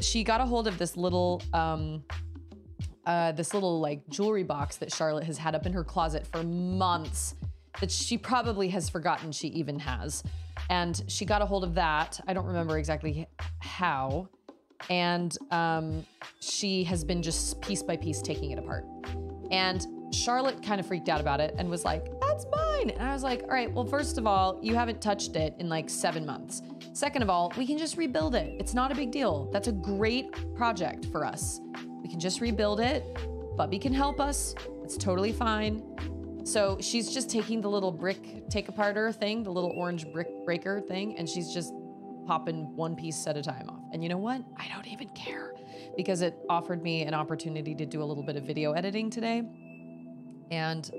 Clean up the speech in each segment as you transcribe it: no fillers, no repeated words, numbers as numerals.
she got a hold of this little like jewelry box that Charlotte has had up in her closet for months that she probably has forgotten she even has. And she got a hold of that. I don't remember exactly how. And she has been just piece by piece taking it apart. And Charlotte kind of freaked out about it and was like, that's mine. And I was like, all right, well, first of all, you haven't touched it in like 7 months. Second of all, we can just rebuild it. It's not a big deal. That's a great project for us. We can just rebuild it. Bubby can help us. It's totally fine. So she's just taking the little brick take-aparter thing, the little orange brick breaker thing, and she's just popping one piece at a time off. And you know what? I don't even care because it offered me an opportunity to do a little bit of video editing today. And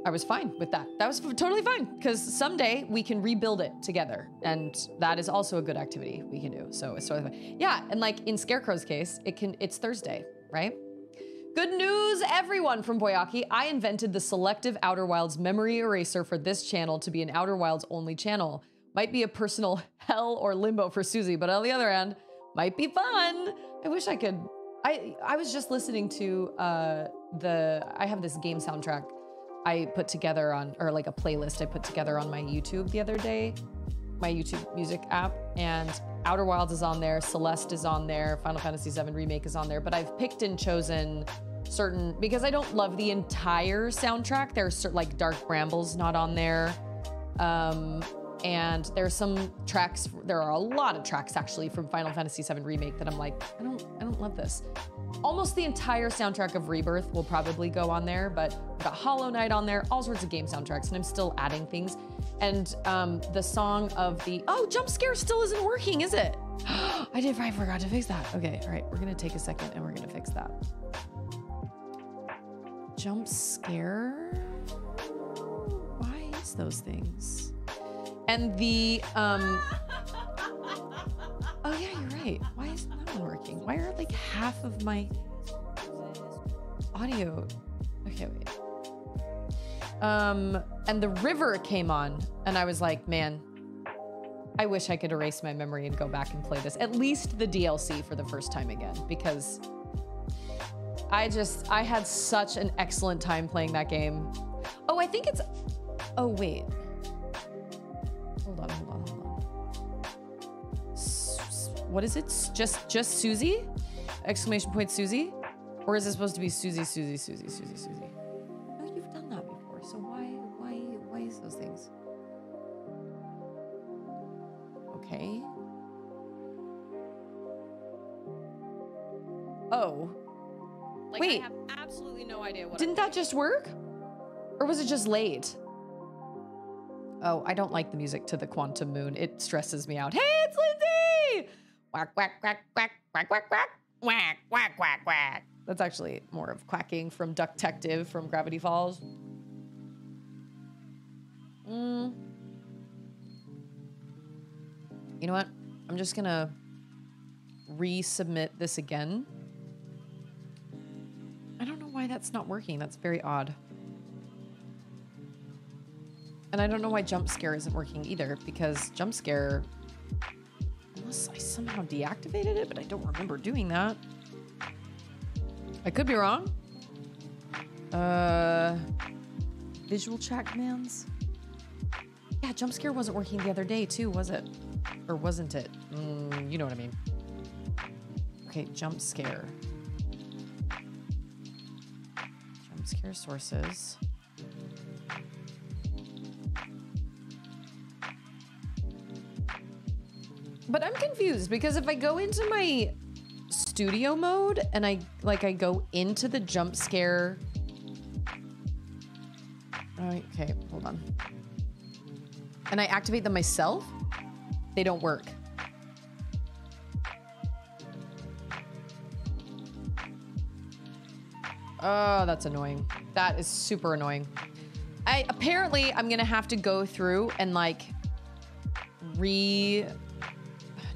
I was fine with that. That was totally fine because someday we can rebuild it together. And that is also a good activity we can do. So it's totally fine. Yeah, and like in Scarecrow's case, it's Thursday, right? Good news, everyone, from Boyaki. I invented the selective Outer Wilds memory eraser for this channel to be an Outer Wilds only channel. Might be a personal hell or limbo for Susie, but on the other hand, might be fun. I wish I could. I was just listening to I have this game soundtrack I put together on, or like a playlist I put together on my YouTube the other day, my YouTube music app, and Outer Wilds is on there, Celeste is on there, Final Fantasy VII Remake is on there, but I've picked and chosen certain, because I don't love the entire soundtrack. There's certain, like Dark Bramble's not on there. And there's some tracks, there are a lot of tracks actually from Final Fantasy VII Remake that I'm like, I don't love this. Almost the entire soundtrack of Rebirth will probably go on there, but I've got Hollow Knight on there, all sorts of game soundtracks, and I'm still adding things. And the song of the, oh, jump scare still isn't working, is it? I forgot to fix that. Okay, all right, we're gonna take a second and we're gonna fix that. Jump scare? Why is those things? And the, oh yeah, you're right. Why isn't that one working? Why are like half of my audio? Okay, wait. And the river came on and I was like, man, I wish I could erase my memory and go back and play this. At least the DLC for the first time again, because I had such an excellent time playing that game. Oh, I think it's, oh wait. Hold on. What is it? Just Susie? Exclamation point Susie? Or is it supposed to be Susie? No, you've done that before, so why is those things? Okay. Oh. Like, wait. I have absolutely no idea what. Didn't that just work? Or was it just late? Oh, I don't like the music to the Quantum Moon. It stresses me out. Hey, it's Lindsay! Quack, quack, quack, quack, quack, quack, quack, quack, quack, quack, quack. That's actually more of quacking from Ducktective from Gravity Falls. You know what? I'm just gonna resubmit this again. I don't know why that's not working. That's very odd. And I don't know why jump scare isn't working either, because jump scare, unless I somehow deactivated it, but I don't remember doing that. I could be wrong. Visual chat commands. Yeah, jump scare wasn't working the other day too, was it? Or wasn't it? You know what I mean. Okay, jump scare. Jump scare sources. But I'm confused because if I go into my studio mode and I go into the jump scare. Okay, hold on. And I activate them myself, they don't work. Oh, that's annoying. That is super annoying. Apparently I'm gonna have to go through and like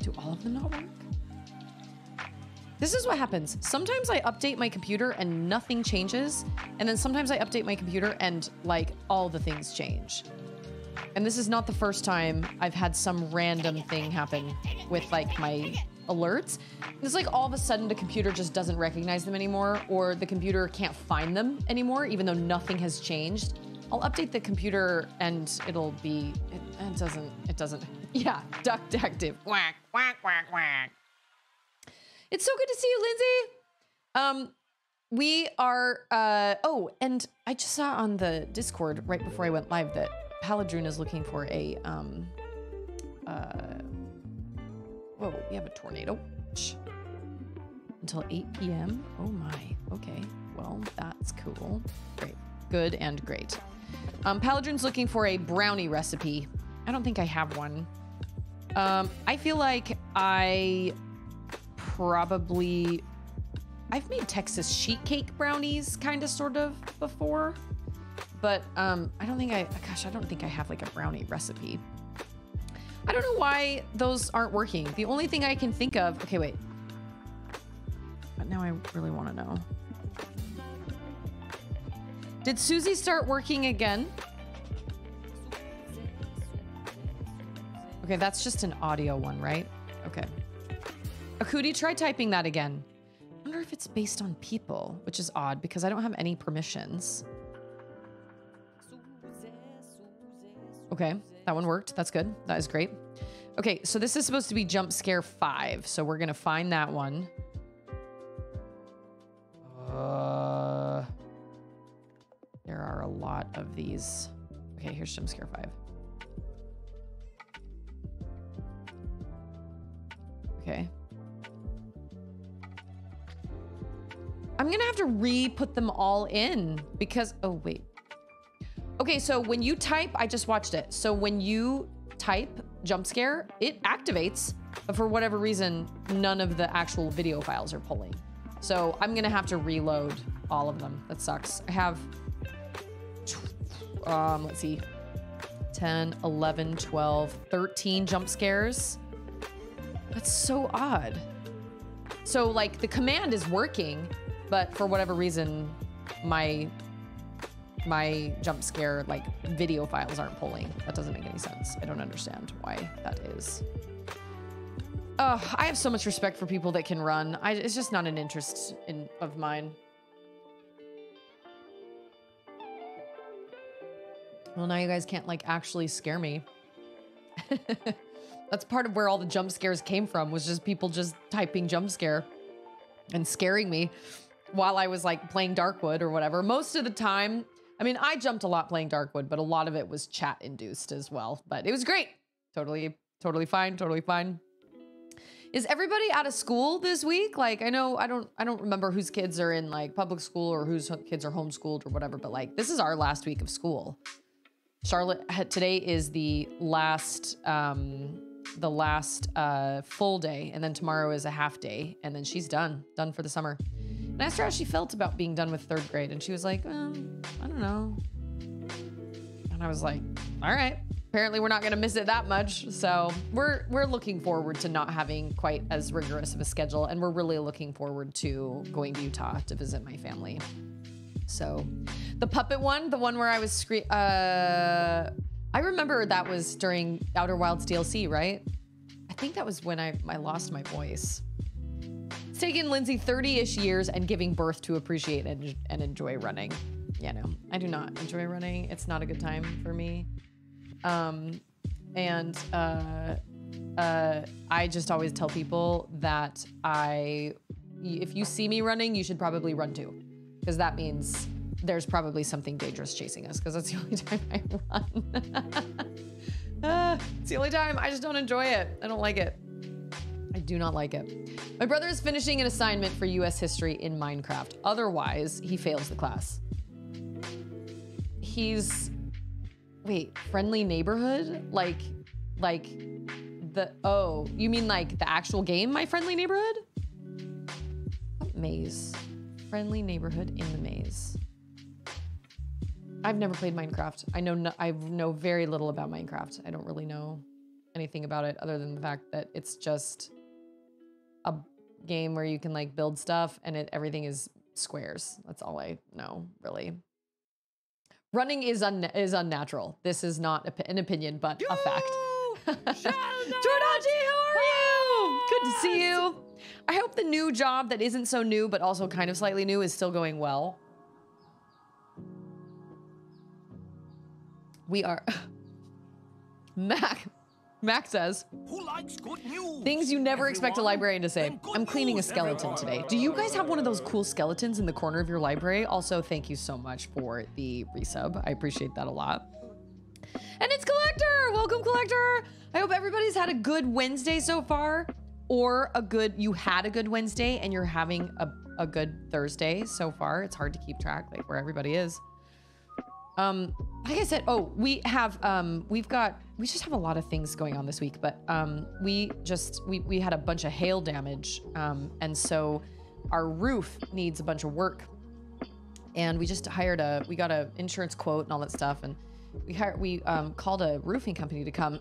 do all of them not work? This is what happens. Sometimes I update my computer and nothing changes. And then sometimes I update my computer and like all the things change. And this is not the first time I've had some random thing happen with like my alerts. It's like all of a sudden the computer just doesn't recognize them anymore, or the computer can't find them anymore, even though nothing has changed. I'll update the computer and it'll be, it doesn't, yeah, duct active. Quack, quack, quack, quack. It's so good to see you, Lindsay. We are, oh, and I just saw on the Discord right before I went live that Paladrun is looking for a, whoa, we have a tornado. Shh. Until 8 p.m. Oh my, okay. Well, that's cool. Great, good and great. Paladrin's looking for a brownie recipe. I don't think I have one. I feel like I've made Texas sheet cake brownies kind of sort of before, but I don't think I have like a brownie recipe. I don't know why those aren't working. The only thing I can think of, okay, wait. But now I really want to know. Did Susie start working again? Okay, that's just an audio one, right? Okay. Akudi, try typing that again. I wonder if it's based on people, which is odd because I don't have any permissions. Okay, that one worked. That's good. That is great. Okay, so this is supposed to be jump scare 5. So we're gonna find that one. There are a lot of these. Okay, here's jump scare 5. Okay. I'm gonna have to re-put them all in because, oh wait. Okay, so when you type, I just watched it. So when you type jump scare, it activates, but for whatever reason, none of the actual video files are pulling. So I'm gonna have to reload all of them. That sucks. I have, let's see, 10, 11, 12, 13 jump scares. That's so odd. So like the command is working, but for whatever reason, my jump scare like video files aren't pulling. That doesn't make any sense. I don't understand why that is. Oh, I have so much respect for people that can run. It's just not an interest of mine. Well, now you guys can't like actually scare me. That's part of where all the jump scares came from, was just people just typing jump scare and scaring me while I was like playing Darkwood or whatever. Most of the time, I mean, I jumped a lot playing Darkwood, but a lot of it was chat induced as well. But it was great. Totally fine. Totally fine. Is everybody out of school this week? Like, I know I don't remember whose kids are in like public school or whose kids are homeschooled or whatever, but like this is our last week of school. Charlotte, today is the last full day, and then tomorrow is a half day, and then she's done for the summer. And I asked her how she felt about being done with 3rd grade, and she was like, I don't know. And I was like, all right, apparently we're not gonna miss it that much. So we're looking forward to not having quite as rigorous of a schedule, and we're really looking forward to going to Utah to visit my family. So the puppet one, the one where I was I remember that was during Outer Wilds DLC, right? I think that was when I lost my voice. It's taken Lindsay 30-ish years and giving birth to appreciate and enjoy running. Yeah, no, I do not enjoy running. It's not a good time for me. I just always tell people that if you see me running, you should probably run too. Because that means there's probably something dangerous chasing us, because that's the only time I run. It's the only time. I just don't enjoy it. I don't like it. I do not like it. My brother is finishing an assignment for US history in Minecraft. Otherwise, he fails the class. He's, wait, friendly neighborhood? Like oh, you mean like the actual game, My Friendly Neighborhood? What maze? Friendly neighborhood in the maze. I've never played Minecraft. I know very little about Minecraft. I don't really know anything about it other than the fact that it's just a game where you can like build stuff and everything is squares. That's all I know, really. Running is unnatural. This is not an opinion, but a fact. Jordachi, how are you? Good to see you. I hope the new job that isn't so new, but also kind of slightly new, is still going well. We are... Mac says, Who likes good news? things you never expect a Everyone? librarian to say. Then good I'm cleaning a news, skeleton everyone. today. Do you guys have one of those cool skeletons in the corner of your library? Also, thank you so much for the resub. I appreciate that a lot. And it's Collector! Welcome, Collector! I hope everybody's had a good Wednesday so far. Or you had a good Wednesday and you're having a good Thursday so far. It's hard to keep track, like, where everybody is. Like I said, we just have a lot of things going on this week, but we had a bunch of hail damage, and so our roof needs a bunch of work, and we just we got a insurance quote and all that stuff, and we called a roofing company to come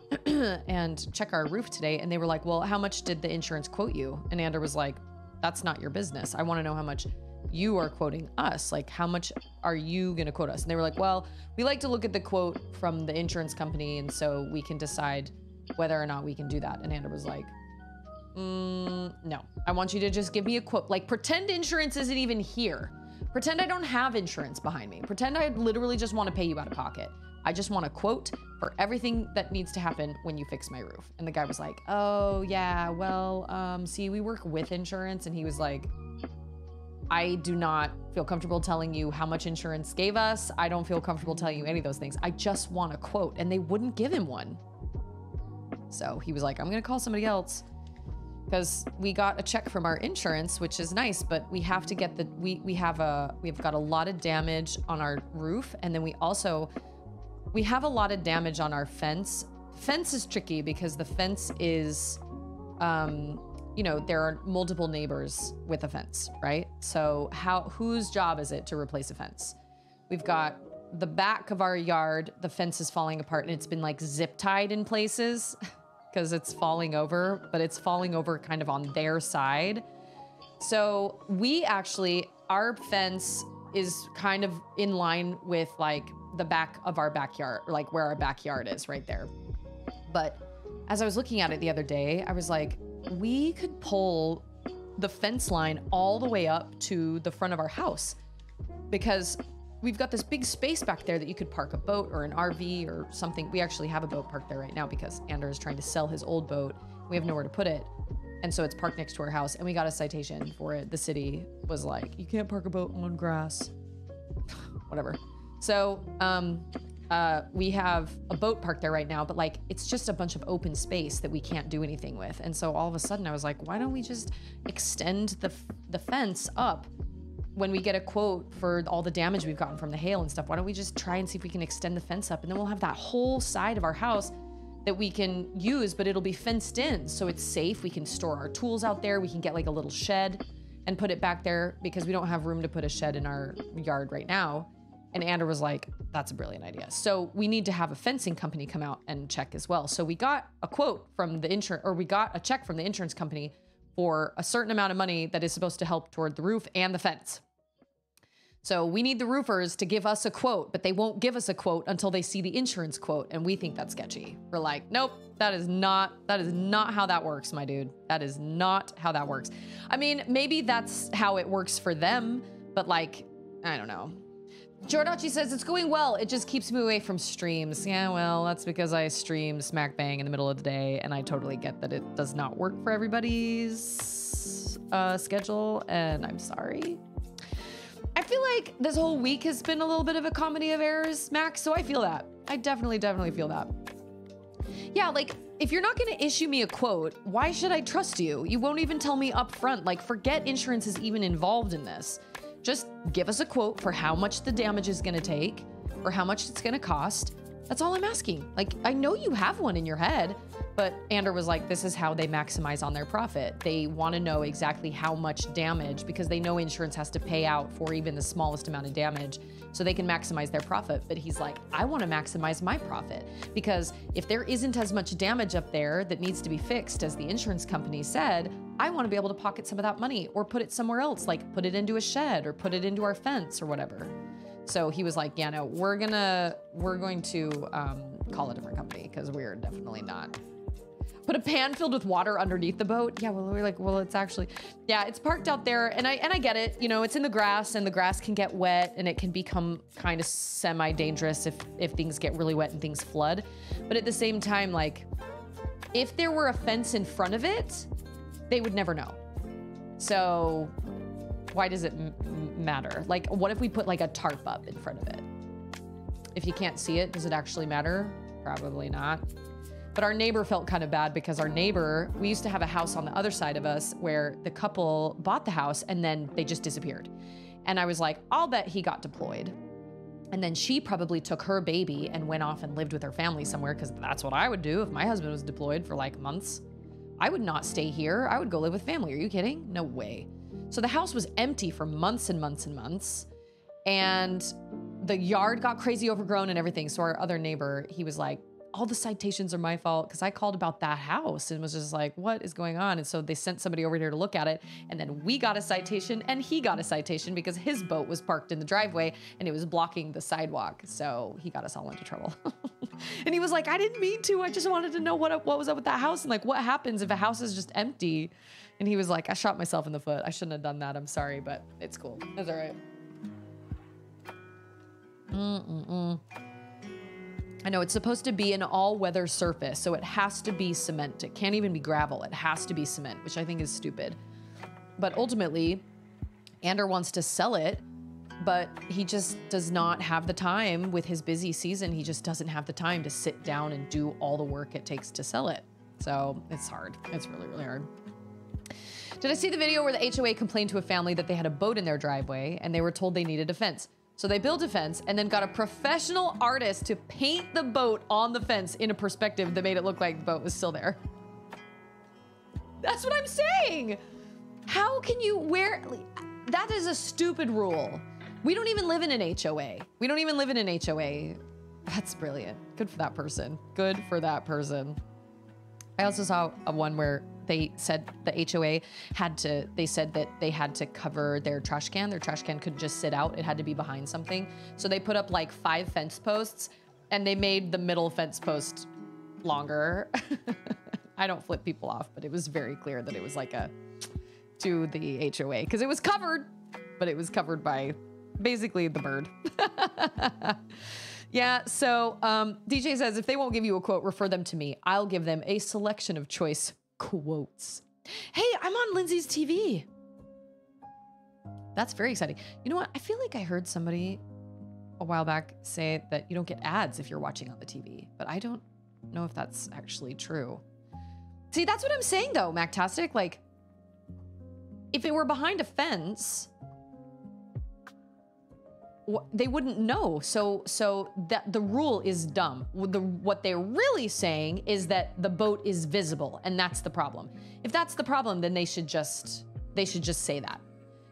and check our roof today, and they were like, well, how much did the insurance quote you? And Ander was like, that's not your business. I want to know how much you are quoting us. Like, how much are you going to quote us? And they were like, well, we like to look at the quote from the insurance company, and so we can decide whether or not we can do that. And Ander was like, no, I want you to just give me a quote. Like, pretend insurance isn't even here. Pretend I don't have insurance behind me. Pretend I literally just want to pay you out of pocket. I just want a quote for everything that needs to happen when you fix my roof. And the guy was like, oh yeah, well, see, we work with insurance. And he was like, I do not feel comfortable telling you how much insurance gave us. I don't feel comfortable telling you any of those things. I just want a quote. And they wouldn't give him one. So he was like, I'm gonna call somebody else, because we got a check from our insurance, which is nice, but we have to get we've got a lot of damage on our roof. And then we have a lot of damage on our fence. Fence is tricky because the fence is, you know, there are multiple neighbors with a fence, right? So whose job is it to replace a fence? We've got the back of our yard, the fence is falling apart, and it's been like zip tied in places because it's falling over, but it's falling over kind of on their side. So our fence is kind of in line with like the back of our backyard, like where our backyard is right there. But as I was looking at it the other day, I was like, we could pull the fence line all the way up to the front of our house, because we've got this big space back there that you could park a boat or an RV or something. We actually have a boat parked there right now because Ander is trying to sell his old boat. We have nowhere to put it. And so it's parked next to our house, and we got a citation for it. The city was like, you can't park a boat on grass. Whatever. So we have a boat parked there right now, but like, it's just a bunch of open space that we can't do anything with. And so all of a sudden I was like, why don't we just extend the fence up when we get a quote for all the damage we've gotten from the hail and stuff? Why don't we just try and see if we can extend the fence up, and then we'll have that whole side of our house that we can use, but it'll be fenced in. So it's safe. We can store our tools out there. We can get like a little shed and put it back there, because we don't have room to put a shed in our yard right now. And Ander was like, that's a brilliant idea. So we need to have a fencing company come out and check as well. So we got a quote from the we got a check from the insurance company for a certain amount of money that is supposed to help toward the roof and the fence. So we need the roofers to give us a quote, but they won't give us a quote until they see the insurance quote. And we think that's sketchy. We're like, nope, that is not how that works, my dude. That is not how that works. I mean, maybe that's how it works for them, but like, I don't know. Jordachi says, it's going well. It just keeps me away from streams. Yeah, well, that's because I stream smack bang in the middle of the day, and I totally get that it does not work for everybody's schedule, and I'm sorry. I feel like this whole week has been a little bit of a comedy of errors, Max, so I feel that. I definitely feel that. Yeah, like, if you're not gonna issue me a quote, why should I trust you? You won't even tell me up front. Like, forget insurance is even involved in this. Just give us a quote for how much the damage is gonna take, or how much it's gonna cost. That's all I'm asking. Like, I know you have one in your head, but Ander was like, this is how they maximize on their profit. They wanna know exactly how much damage, because they know insurance has to pay out for even the smallest amount of damage, so they can maximize their profit. But he's like, I wanna maximize my profit, because if there isn't as much damage up there that needs to be fixed as the insurance company said, I wanna be able to pocket some of that money or put it somewhere else, like put it into a shed or put it into our fence or whatever. So he was like, yeah, no, we're going to call a different company, because we're definitely not. Put a pan filled with water underneath the boat. Yeah, well, we're like, well, it's actually, yeah, it's parked out there, and I get it. You know, it's in the grass, and the grass can get wet, and it can become kind of semi-dangerous if things get really wet and things flood. But at the same time, like, if there were a fence in front of it, they would never know. So why does it matter? Like, what if we put like a tarp up in front of it? If you can't see it, does it actually matter? Probably not. But our neighbor felt kind of bad because our neighbor, we used to have a house on the other side of us where the couple bought the house and then they just disappeared. And I was like, I'll bet he got deployed. And then she probably took her baby and went off and lived with her family somewhere, because that's what I would do if my husband was deployed for like months. I would not stay here. I would go live with family. Are you kidding? No way. So the house was empty for months and months and months. And the yard got crazy overgrown and everything. So our other neighbor, he was like, all the citations are my fault, because I called about that house and was just like, what is going on? And so they sent somebody over here to look at it. And then we got a citation and he got a citation because his boat was parked in the driveway and it was blocking the sidewalk. So he got us all into trouble. And he was like, I didn't mean to. I just wanted to know what was up with that house and like what happens if a house is just empty. And he was like, I shot myself in the foot. I shouldn't have done that. I'm sorry, but it's cool. That's all right. I know it's supposed to be an all-weather surface, so it has to be cement. It can't even be gravel. It has to be cement, which I think is stupid. But ultimately, Ander wants to sell it, but he just does not have the time with his busy season. He just doesn't have the time to sit down and do all the work it takes to sell it. So it's hard. It's really, really hard. Did I see the video where the HOA complained to a family that they had a boat in their driveway and they were told they needed a fence? So they built a fence and then got a professional artist to paint the boat on the fence in a perspective that made it look like the boat was still there. That's what I'm saying. How can you that is a stupid rule. We don't even live in an HOA. We don't even live in an HOA. That's brilliant. Good for that person. Good for that person. I also saw one where they said the HOA they said that they had to cover their trash can. Their trash can couldn't just sit out. It had to be behind something. So they put up like 5 fence posts and they made the middle fence post longer. I don't flip people off, but it was very clear that it was like to the HOA because it was covered, but it was covered by basically the bird. Yeah, so DJ says, if they won't give you a quote, refer them to me. I'll give them a selection of choice quotes. Hey, I'm on Lindsay's TV. That's very exciting. You know what? I feel like I heard somebody a while back say that you don't get ads if you're watching on the TV, but I don't know if that's actually true. See, that's what I'm saying though, Mactastic. Like, if it were behind a fence, they wouldn't know. So that the rule is dumb. What they're really saying is that the boat is visible, and that's the problem. If that's the problem, then they should just say that.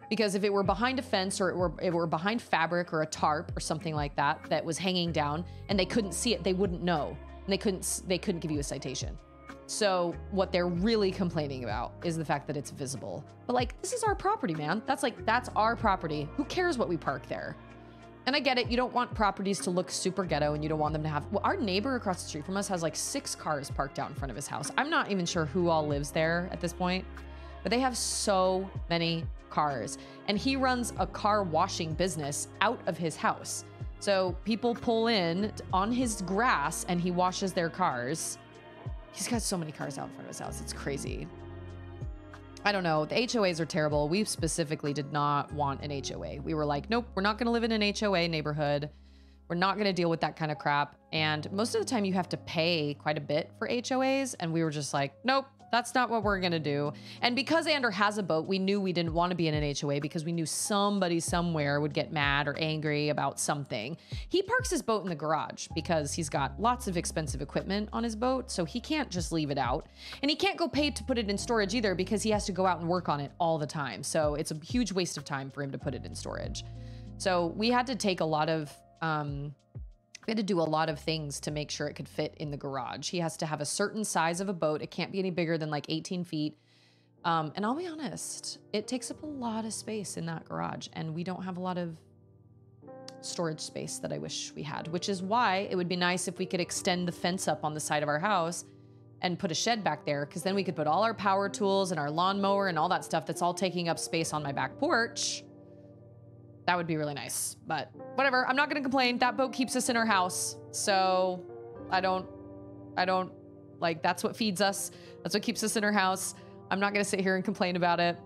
Because if it were behind a fence or it were behind fabric or a tarp or something like that was hanging down and they couldn't see it, they wouldn't know. And they couldn't give you a citation. So what they're really complaining about is the fact that it's visible. But like, this is our property, man. That's our property. Who cares what we park there? And I get it, you don't want properties to look super ghetto and you don't want them to have, well, our neighbor across the street from us has like 6 cars parked out in front of his house. I'm not even sure who all lives there at this point, but they have so many cars. And he runs a car washing business out of his house. So people pull in on his grass and he washes their cars. He's got so many cars out in front of his house. It's crazy. I don't know. The HOAs are terrible. We specifically did not want an HOA. We were like, nope, we're not going to live in an HOA neighborhood. We're not going to deal with that kind of crap. And most of the time you have to pay quite a bit for HOAs. And we were just like, nope, that's not what we're going to do. And because Ander has a boat, we knew we didn't want to be in an HOA because we knew somebody somewhere would get mad or angry about something. He parks his boat in the garage because he's got lots of expensive equipment on his boat. So he can't just leave it out. And he can't go pay to put it in storage either because he has to go out and work on it all the time. So it's a huge waste of time for him to put it in storage. So we had to take a lot of, we had to do a lot of things to make sure it could fit in the garage. He has to have a certain size of a boat. It can't be any bigger than like 18 feet. And I'll be honest, it takes up a lot of space in that garage and we don't have a lot of storage space that I wish we had, which is why it would be nice if we could extend the fence up on the side of our house and put a shed back there, because then we could put all our power tools and our lawnmower and all that stuff that's all taking up space on my back porch. That would be really nice, but whatever. I'm not going to complain. That boat keeps us in our house. So I don't like, that's what feeds us. That's what keeps us in our house. I'm not going to sit here and complain about it.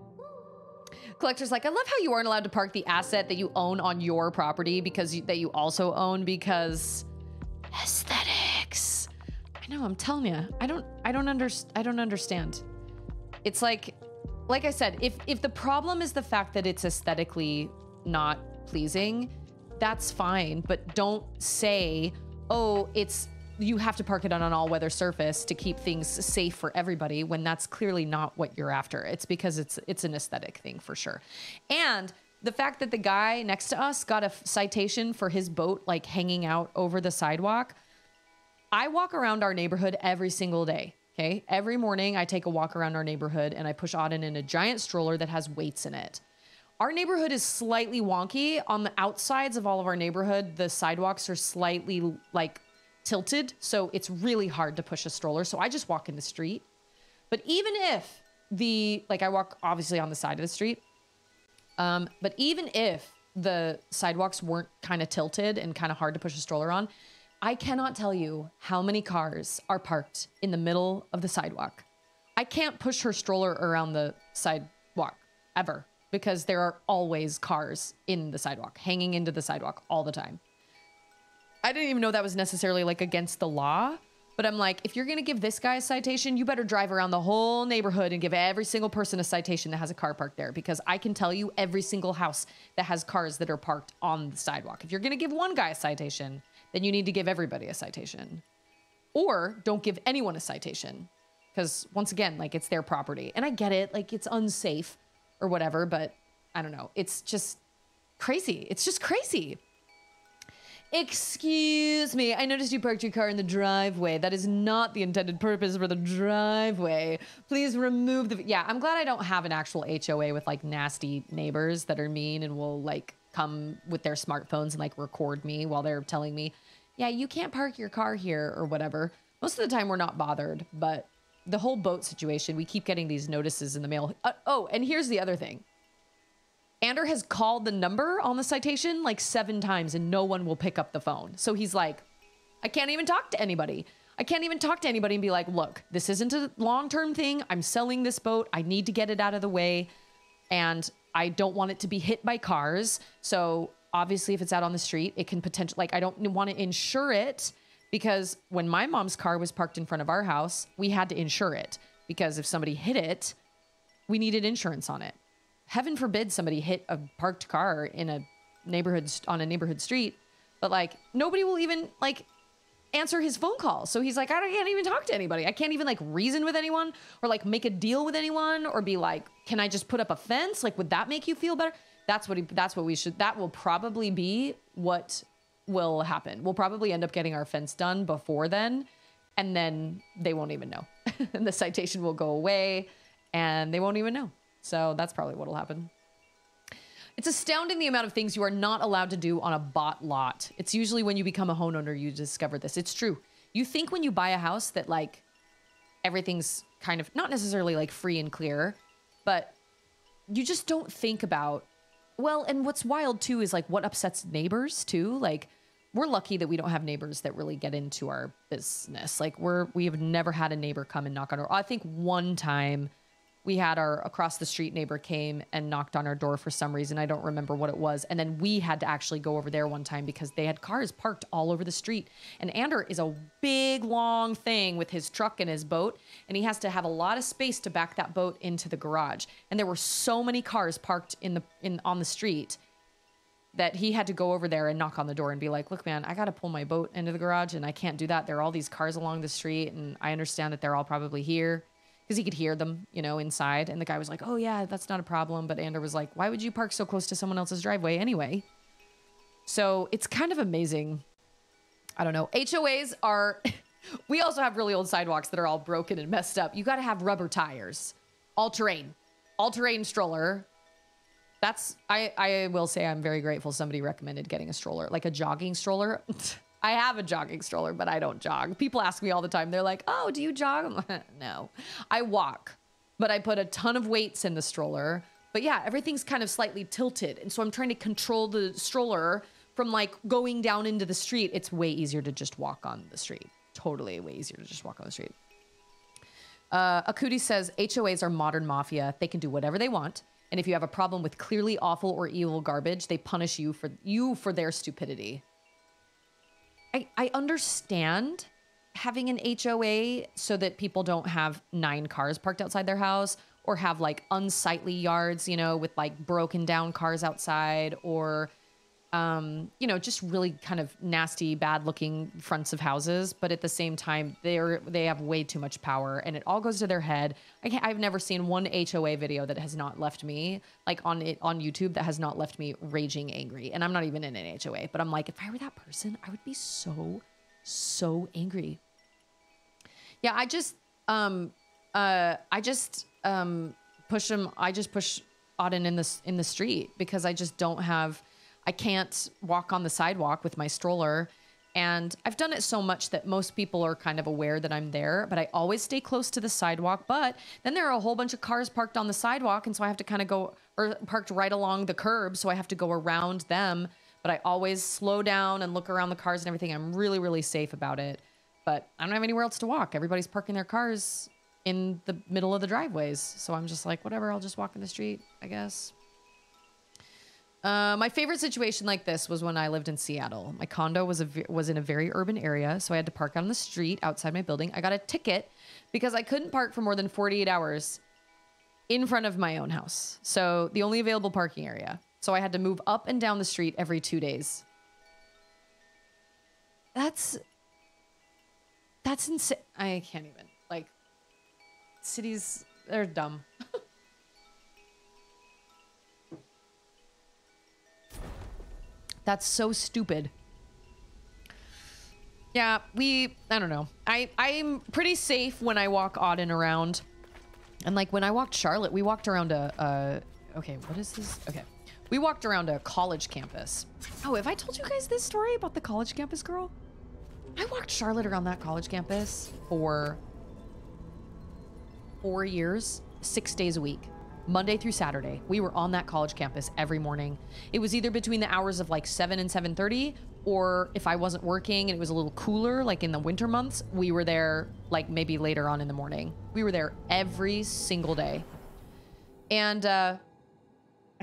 Collector's like, I love how you aren't allowed to park the asset that you own on your property that you also own because aesthetics. I know, I'm telling you, I don't understand. It's like I said, if the problem is the fact that it's aesthetically not pleasing, that's fine, but don't say, oh, you have to park it on an all-weather surface to keep things safe for everybody, when that's clearly not what you're after. It's because it's an aesthetic thing for sure. And the fact that the guy next to us got a citation for his boat like hanging out over the sidewalk. I walk around our neighborhood every single day. Okay. Every morning I take a walk around our neighborhood and I push Auden in a giant stroller that has weights in it. Our neighborhood is slightly wonky. On the outsides of all of our neighborhood, the sidewalks are slightly like tilted, so it's really hard to push a stroller. So I just walk in the street. But even if I walk obviously on the side of the street, but even if the sidewalks weren't kind of tilted and kind of hard to push a stroller on, I cannot tell you how many cars are parked in the middle of the sidewalk. I can't push her stroller around the sidewalk ever, because there are always cars in the sidewalk, hanging into the sidewalk all the time. I didn't even know that was necessarily like against the law, but I'm like, if you're going to give this guy a citation, you better drive around the whole neighborhood and give every single person a citation that has a car parked there, because I can tell you every single house that has cars that are parked on the sidewalk. If you're going to give one guy a citation, then you need to give everybody a citation, or don't give anyone a citation, because once again, like, it's their property. And I get it, like, it's unsafe or whatever, but I don't know. It's just crazy. It's just crazy. Excuse me, I noticed you parked your car in the driveway. That is not the intended purpose for the driveway. Please remove the... Yeah, I'm glad I don't have an actual HOA with like nasty neighbors that are mean and will like come with their smartphones and like record me while they're telling me, yeah, you can't park your car here or whatever. Most of the time we're not bothered, but the whole boat situation, we keep getting these notices in the mail. Oh, and here's the other thing. Ander has called the number on the citation like 7 times and no one will pick up the phone. So he's like, I can't even talk to anybody. I can't even talk to anybody and be like, look, this isn't a long-term thing. I'm selling this boat. I need to get it out of the way. And I don't want it to be hit by cars. So obviously if it's out on the street, it can potentially, like, I don't want to insure it, because when my mom's car was parked in front of our house, we had to insure it, because if somebody hit it, we needed insurance on it. Heaven forbid somebody hit a parked car in a neighborhood, on a neighborhood street, but like nobody will even like answer his phone call. So he's like, I can't even talk to anybody. I can't even like reason with anyone or like make a deal with anyone or be like, can I just put up a fence? Like, would that make you feel better? That's what we should, that will probably be what will happen. We'll probably end up getting our fence done before then, and then they won't even know. And the citation will go away and they won't even know. So that's probably what'll happen. It's astounding the amount of things you are not allowed to do on a bought lot. It's usually when you become a homeowner, you discover this. It's true. You think when you buy a house that like everything's kind of not necessarily like free and clear, but you just don't think about, well, and what's wild too is like what upsets neighbors too. Like, we're lucky that we don't have neighbors that really get into our business. Like we have never had a neighbor come and knock on our, I think one time we had our across the street neighbor came and knocked on our door for some reason. I don't remember what it was. And then we had to actually go over there one time because they had cars parked all over the street. And Ander is a big, long thing with his truck and his boat. And he has to have a lot of space to back that boat into the garage. And there were so many cars parked on the street that he had to go over there and knock on the door and be like, look, man, I got to pull my boat into the garage and I can't do that. There are all these cars along the street and I understand that they're all probably here. Because he could hear them, you know, inside. And the guy was like, oh, yeah, that's not a problem. But Ander was like, why would you park so close to someone else's driveway anyway? So it's kind of amazing. I don't know. HOAs are... We also have really old sidewalks that are all broken and messed up. You got to have rubber tires. All-terrain. All-terrain stroller. That's... I will say I'm very grateful somebody recommended getting a stroller. Like a jogging stroller. I have a jogging stroller, but I don't jog. People ask me all the time. They're like, oh, do you jog? I'm like, no, I walk, but I put a ton of weights in the stroller. But yeah, everything's kind of slightly tilted. And so I'm trying to control the stroller from like going down into the street. It's way easier to just walk on the street. Totally way easier to just walk on the street. Akuti says, HOAs are modern mafia. They can do whatever they want. And if you have a problem with clearly awful or evil garbage, they punish you for their stupidity. I understand having an HOA so that people don't have 9 cars parked outside their house or have like unsightly yards, you know, with like broken down cars outside or, you know, just really kind of nasty, bad looking fronts of houses. But at the same time, they have way too much power and it all goes to their head. I've never seen one HOA video that has not left me like on YouTube that has not left me raging angry. And I'm not even in an HOA, but I'm like, if I were that person, I would be so angry. Yeah. I just push him. I just push Auden in the street because I can't walk on the sidewalk with my stroller. And I've done it so much that most people are kind of aware that I'm there, but I always stay close to the sidewalk. But then there are a whole bunch of cars parked on the sidewalk. And so I have to kind of go, or parked right along the curb. So I have to go around them, but I always slow down and look around the cars and everything. I'm really, really safe about it, but I don't have anywhere else to walk. Everybody's parking their cars in the middle of the driveways. So I'm just like, whatever, I'll just walk in the street, I guess. My favorite situation like this was when I lived in Seattle. My condo was in a very urban area, so I had to park on the street outside my building. I got a ticket because I couldn't park for more than 48 hours in front of my own house. So the only available parking area. So I had to move up and down the street every 2 days. That's insane. I can't even. Like, cities, they're dumb. That's so stupid. Yeah, I don't know. I'm pretty safe when I walk Auden around. And like when I walked Charlotte, we walked around okay, what is this? Okay. We walked around a college campus. Oh, have I told you guys this story about the college campus girl? I walked Charlotte around that college campus for 4 years, 6 days a week. Monday through Saturday, we were on that college campus every morning. It was either between the hours of like 7 and 7:30, or if I wasn't working and it was a little cooler, like in the winter months, we were there like maybe later on in the morning. We were there every single day. And I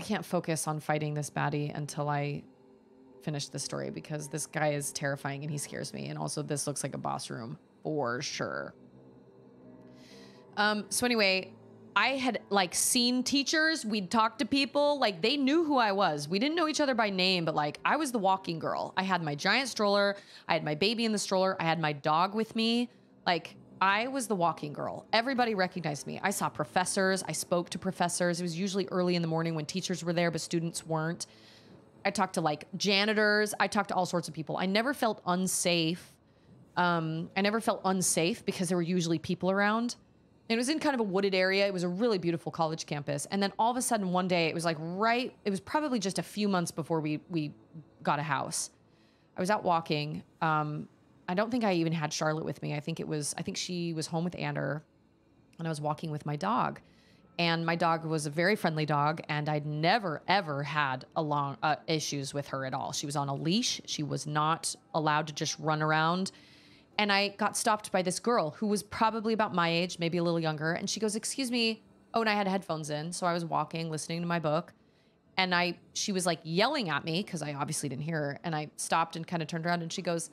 can't focus on fighting this baddie until I finish the story because this guy is terrifying and he scares me. And also this looks like a boss room for sure. So anyway, I had like seen teachers, we'd talked to people, like they knew who I was. We didn't know each other by name, but like I was the walking girl. I had my giant stroller. I had my baby in the stroller. I had my dog with me. Like I was the walking girl. Everybody recognized me. I saw professors. I spoke to professors. It was usually early in the morning when teachers were there, but students weren't. I talked to like janitors. I talked to all sorts of people. I never felt unsafe. Because there were usually people around. And it was in kind of a wooded area. It was a really beautiful college campus. And then all of a sudden one day, it was like it was probably just a few months before we got a house. I was out walking. I don't think I even had Charlotte with me. I think she was home with Ander, and I was walking with my dog. And my dog was a very friendly dog, and I'd never, ever had issues with her at all. She was on a leash. She was not allowed to just run around. And I got stopped by this girl who was probably about my age, maybe a little younger. And she goes, "Excuse me." Oh, and I had headphones in. So I was walking, listening to my book. And she was like yelling at me because I obviously didn't hear her. And I stopped and kind of turned around and she goes,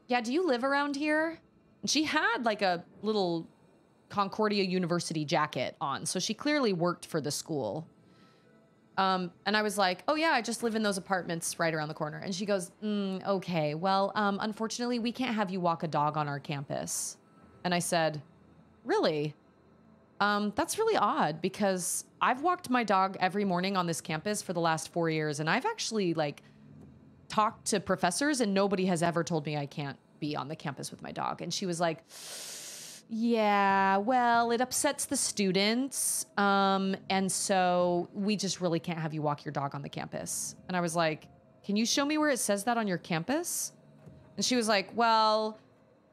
"Yeah, do you live around here?" And she had like a little Concordia University jacket on. So she clearly worked for the school. And I was like, "Oh yeah, I just live in those apartments right around the corner." And she goes, "Okay, well, unfortunately we can't have you walk a dog on our campus." And I said, "Really? That's really odd because I've walked my dog every morning on this campus for the last 4 years. And I've actually like talked to professors and nobody has ever told me I can't be on the campus with my dog." And she was like, "Yeah, well, it upsets the students. And so we just really can't have you walk your dog on the campus." And I was like, "Can you show me where it says that on your campus?" And she was like, well,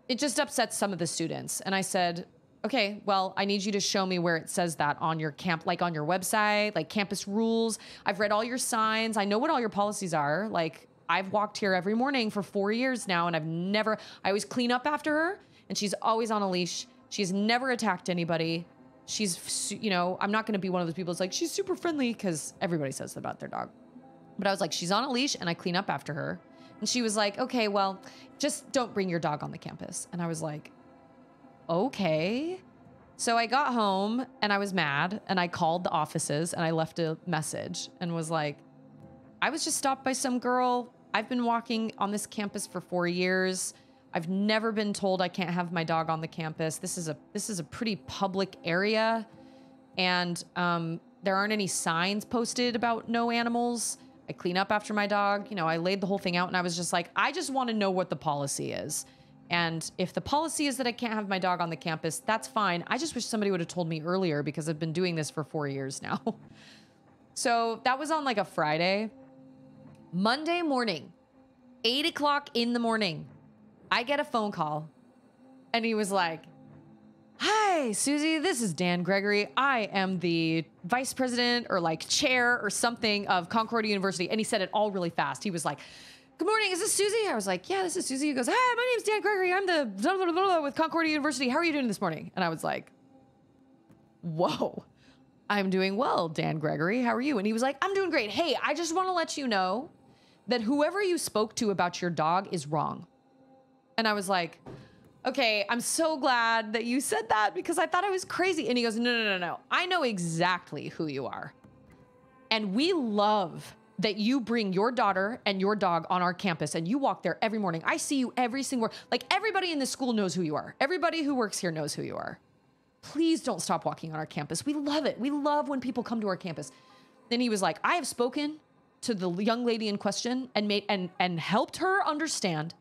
it just upsets some of the students. And I said, okay, well, I need you to show me where it says that on your like on your website, like campus rules. I've read all your signs. I know what all your policies are. Like, I've walked here every morning for 4 years now, and I always clean up after her, and she's always on a leash. She's never attacked anybody. She's, you know, I'm not going to be one of those people that's like, she's super friendly, because everybody says that about their dog. But I was like, she's on a leash, and I clean up after her. And she was like, okay, well, just don't bring your dog on the campus. And I was like, okay. So I got home, and I was mad, and I called the offices, and I left a message and was like, I was just stopped by some girl. I've been walking on this campus for 4 years. I've never been told I can't have my dog on the campus. This is a pretty public area, and there aren't any signs posted about no animals. I clean up after my dog. You know, I laid the whole thing out, and I was just like, I just want to know what the policy is. And if the policy is that I can't have my dog on the campus, that's fine. I just wish somebody would have told me earlier, because I've been doing this for 4 years now. So that was on like a Friday. Monday morning, 8 o'clock in the morning, I get a phone call, and he was like, hi, Susie, this is Dan Gregory. I am the vice president or like chair or something of Concordia University. And he said it all really fast. He was like, good morning, is this Susie? I was like, yeah, this is Susie. He goes, hi, my name's Dan Gregory. I'm the blah, blah, blah, blah with Concordia University. How are you doing this morning? And I was like, whoa, I'm doing well, Dan Gregory. How are you? And he was like, I'm doing great. Hey, I just want to let you know that whoever you spoke to about your dog is wrong. And I was like, okay, I'm so glad that you said that, because I thought I was crazy. And he goes, no. I know exactly who you are. And we love that you bring your daughter and your dog on our campus, and you walk there every morning. I see you every single, like everybody in this school knows who you are. Everybody who works here knows who you are. Please don't stop walking on our campus. We love it. We love when people come to our campus. Then he was like, I have spoken to the young lady in question and helped her understand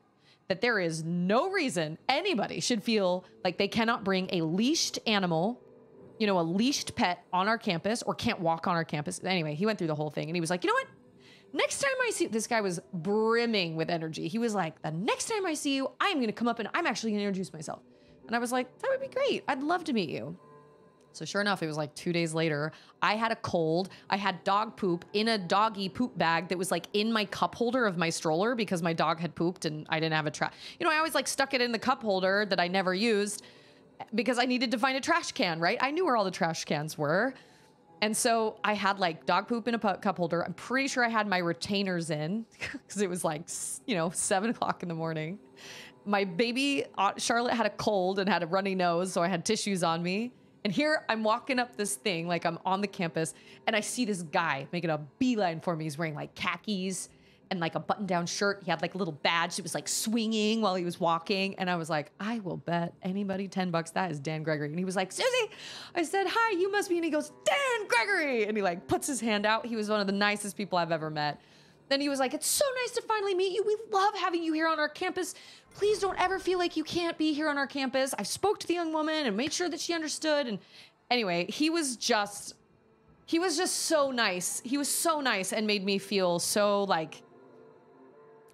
that there is no reason anybody should feel like they cannot bring a leashed animal, you know, a leashed pet on our campus, or can't walk on our campus. Anyway, he went through the whole thing, and he was like, you know what? Next time I see, this guy was brimming with energy. He was like, the next time I see you, I'm going to come up and I'm actually going to introduce myself. And I was like, that would be great. I'd love to meet you. So sure enough, it was like 2 days later, I had a cold. I had dog poop in a doggy poop bag that was like in my cup holder of my stroller, because my dog had pooped and I didn't have a trash. You know, I always like stuck it in the cup holder that I never used, because I needed to find a trash can, right? I knew where all the trash cans were. And so I had like dog poop in a cup holder. I'm pretty sure I had my retainers in, because it was like, you know, 7 o'clock in the morning. My baby, Charlotte, had a cold and had a runny nose, so I had tissues on me. And here I'm walking up this thing, like I'm on the campus, and I see this guy making a beeline for me. He's wearing like khakis and like a button-down shirt. He had like a little badge that was like swinging while he was walking. And I was like, I will bet anybody $10 that is Dan Gregory. And he was like, Susie. I said, hi, you must be. And he goes, Dan Gregory. And he like puts his hand out. He was one of the nicest people I've ever met. Then he was like, it's so nice to finally meet you. We love having you here on our campus. Please don't ever feel like you can't be here on our campus. I spoke to the young woman and made sure that she understood. And anyway, he was just so nice. He was so nice and made me feel so like,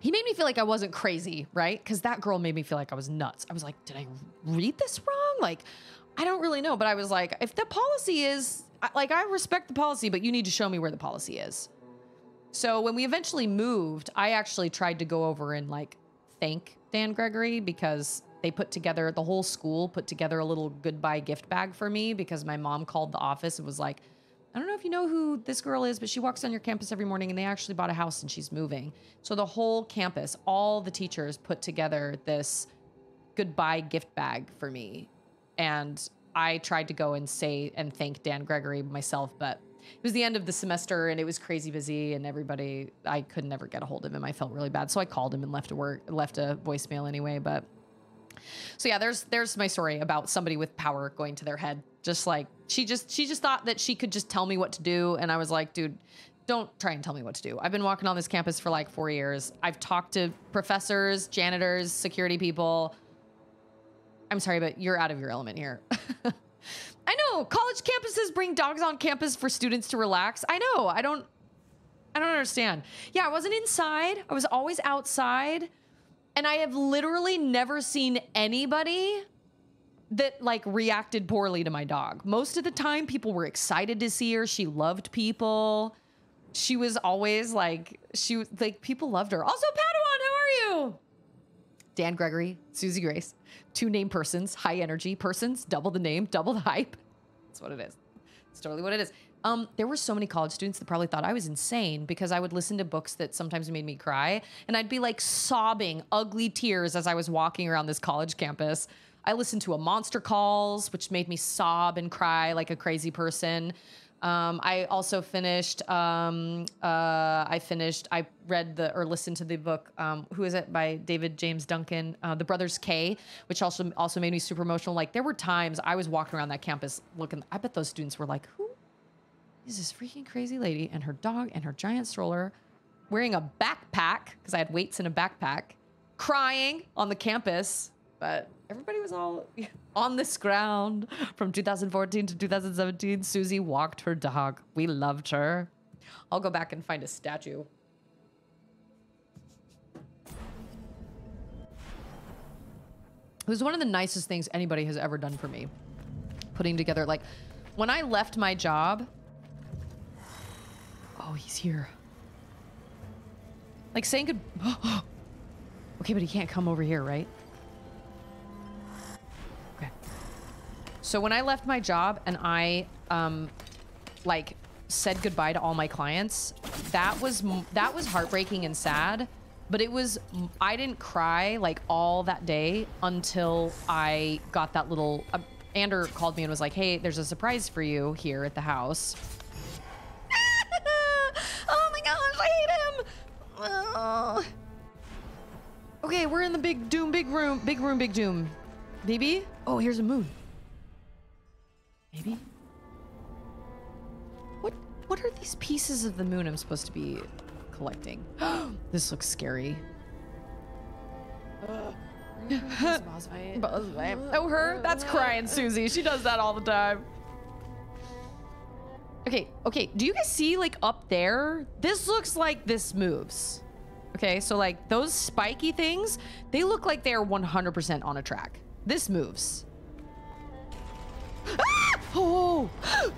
he made me feel like I wasn't crazy, right? Because that girl made me feel like I was nuts. I was like, did I read this wrong? Like, I don't really know. But I was like, if the policy is, like, I respect the policy, but you need to show me where the policy is. So when we eventually moved, I actually tried to go over and like thank Dan Gregory, because they put together, the whole school put together a little goodbye gift bag for me, because my mom called the office and was like, I don't know if you know who this girl is, but she walks on your campus every morning, and they actually bought a house and she's moving. So the whole campus, all the teachers put together this goodbye gift bag for me. And I tried to go and say and thank Dan Gregory myself, but it was the end of the semester and it was crazy busy, and everybody, I could never get a hold of him. I felt really bad. So I called him and left a voicemail anyway. But so yeah, there's my story about somebody with power going to their head. Just like, she just thought that she could just tell me what to do. And I was like, dude, don't try and tell me what to do. I've been walking on this campus for like 4 years. I've talked to professors, janitors, security people. I'm sorry, but you're out of your element here. I know college campuses bring dogs on campus for students to relax. I know. I don't understand. Yeah, I wasn't inside. I was always outside. And I have literally never seen anybody that like reacted poorly to my dog. Most of the time people were excited to see her. She loved people. She was always like, people loved her. Also, Padawan, how are you? Dan Gregory, Susie Grace, 2 name persons, high energy persons, double the name, double the hype. That's what it is. It's totally what it is. There were so many college students that probably thought I was insane because I would listen to books that sometimes made me cry, and I'd be like sobbing ugly tears as I was walking around this college campus. I listened to a Monster Calls, which made me sob and cry like a crazy person. I also finished, I listened to the book, who is it, by David James Duncan, The Brothers K, which also made me super emotional. Like, there were times I was walking around that campus looking, I bet those students were like, who is this freaking crazy lady and her dog and her giant stroller wearing a backpack, because I had weights in a backpack, crying on the campus. But everybody was all on this ground from 2014 to 2017. Susie walked her dog. We loved her. I'll go back and find a statue. It was one of the nicest things anybody has ever done for me. Putting together, like, when I left my job. Oh, he's here. Like saying good. Okay, but he can't come over here, right? Okay. So when I left my job and I like said goodbye to all my clients, that was heartbreaking and sad, but I didn't cry like all that day until I got that little Ander called me and was like, "Hey, there's a surprise for you here at the house." Oh my gosh, I hate him. Okay, we're in the big room, big doom. Maybe? Oh, here's a moon. Maybe? What are these pieces of the moon I'm supposed to be collecting? This looks scary. Oh, her? That's crying Susie. She does that all the time. Okay. Do you guys see, like, up there? This looks like this moves. Okay, so, like, those spiky things, they look like they're 100% on a track. This moves. Ah! Oh! Oh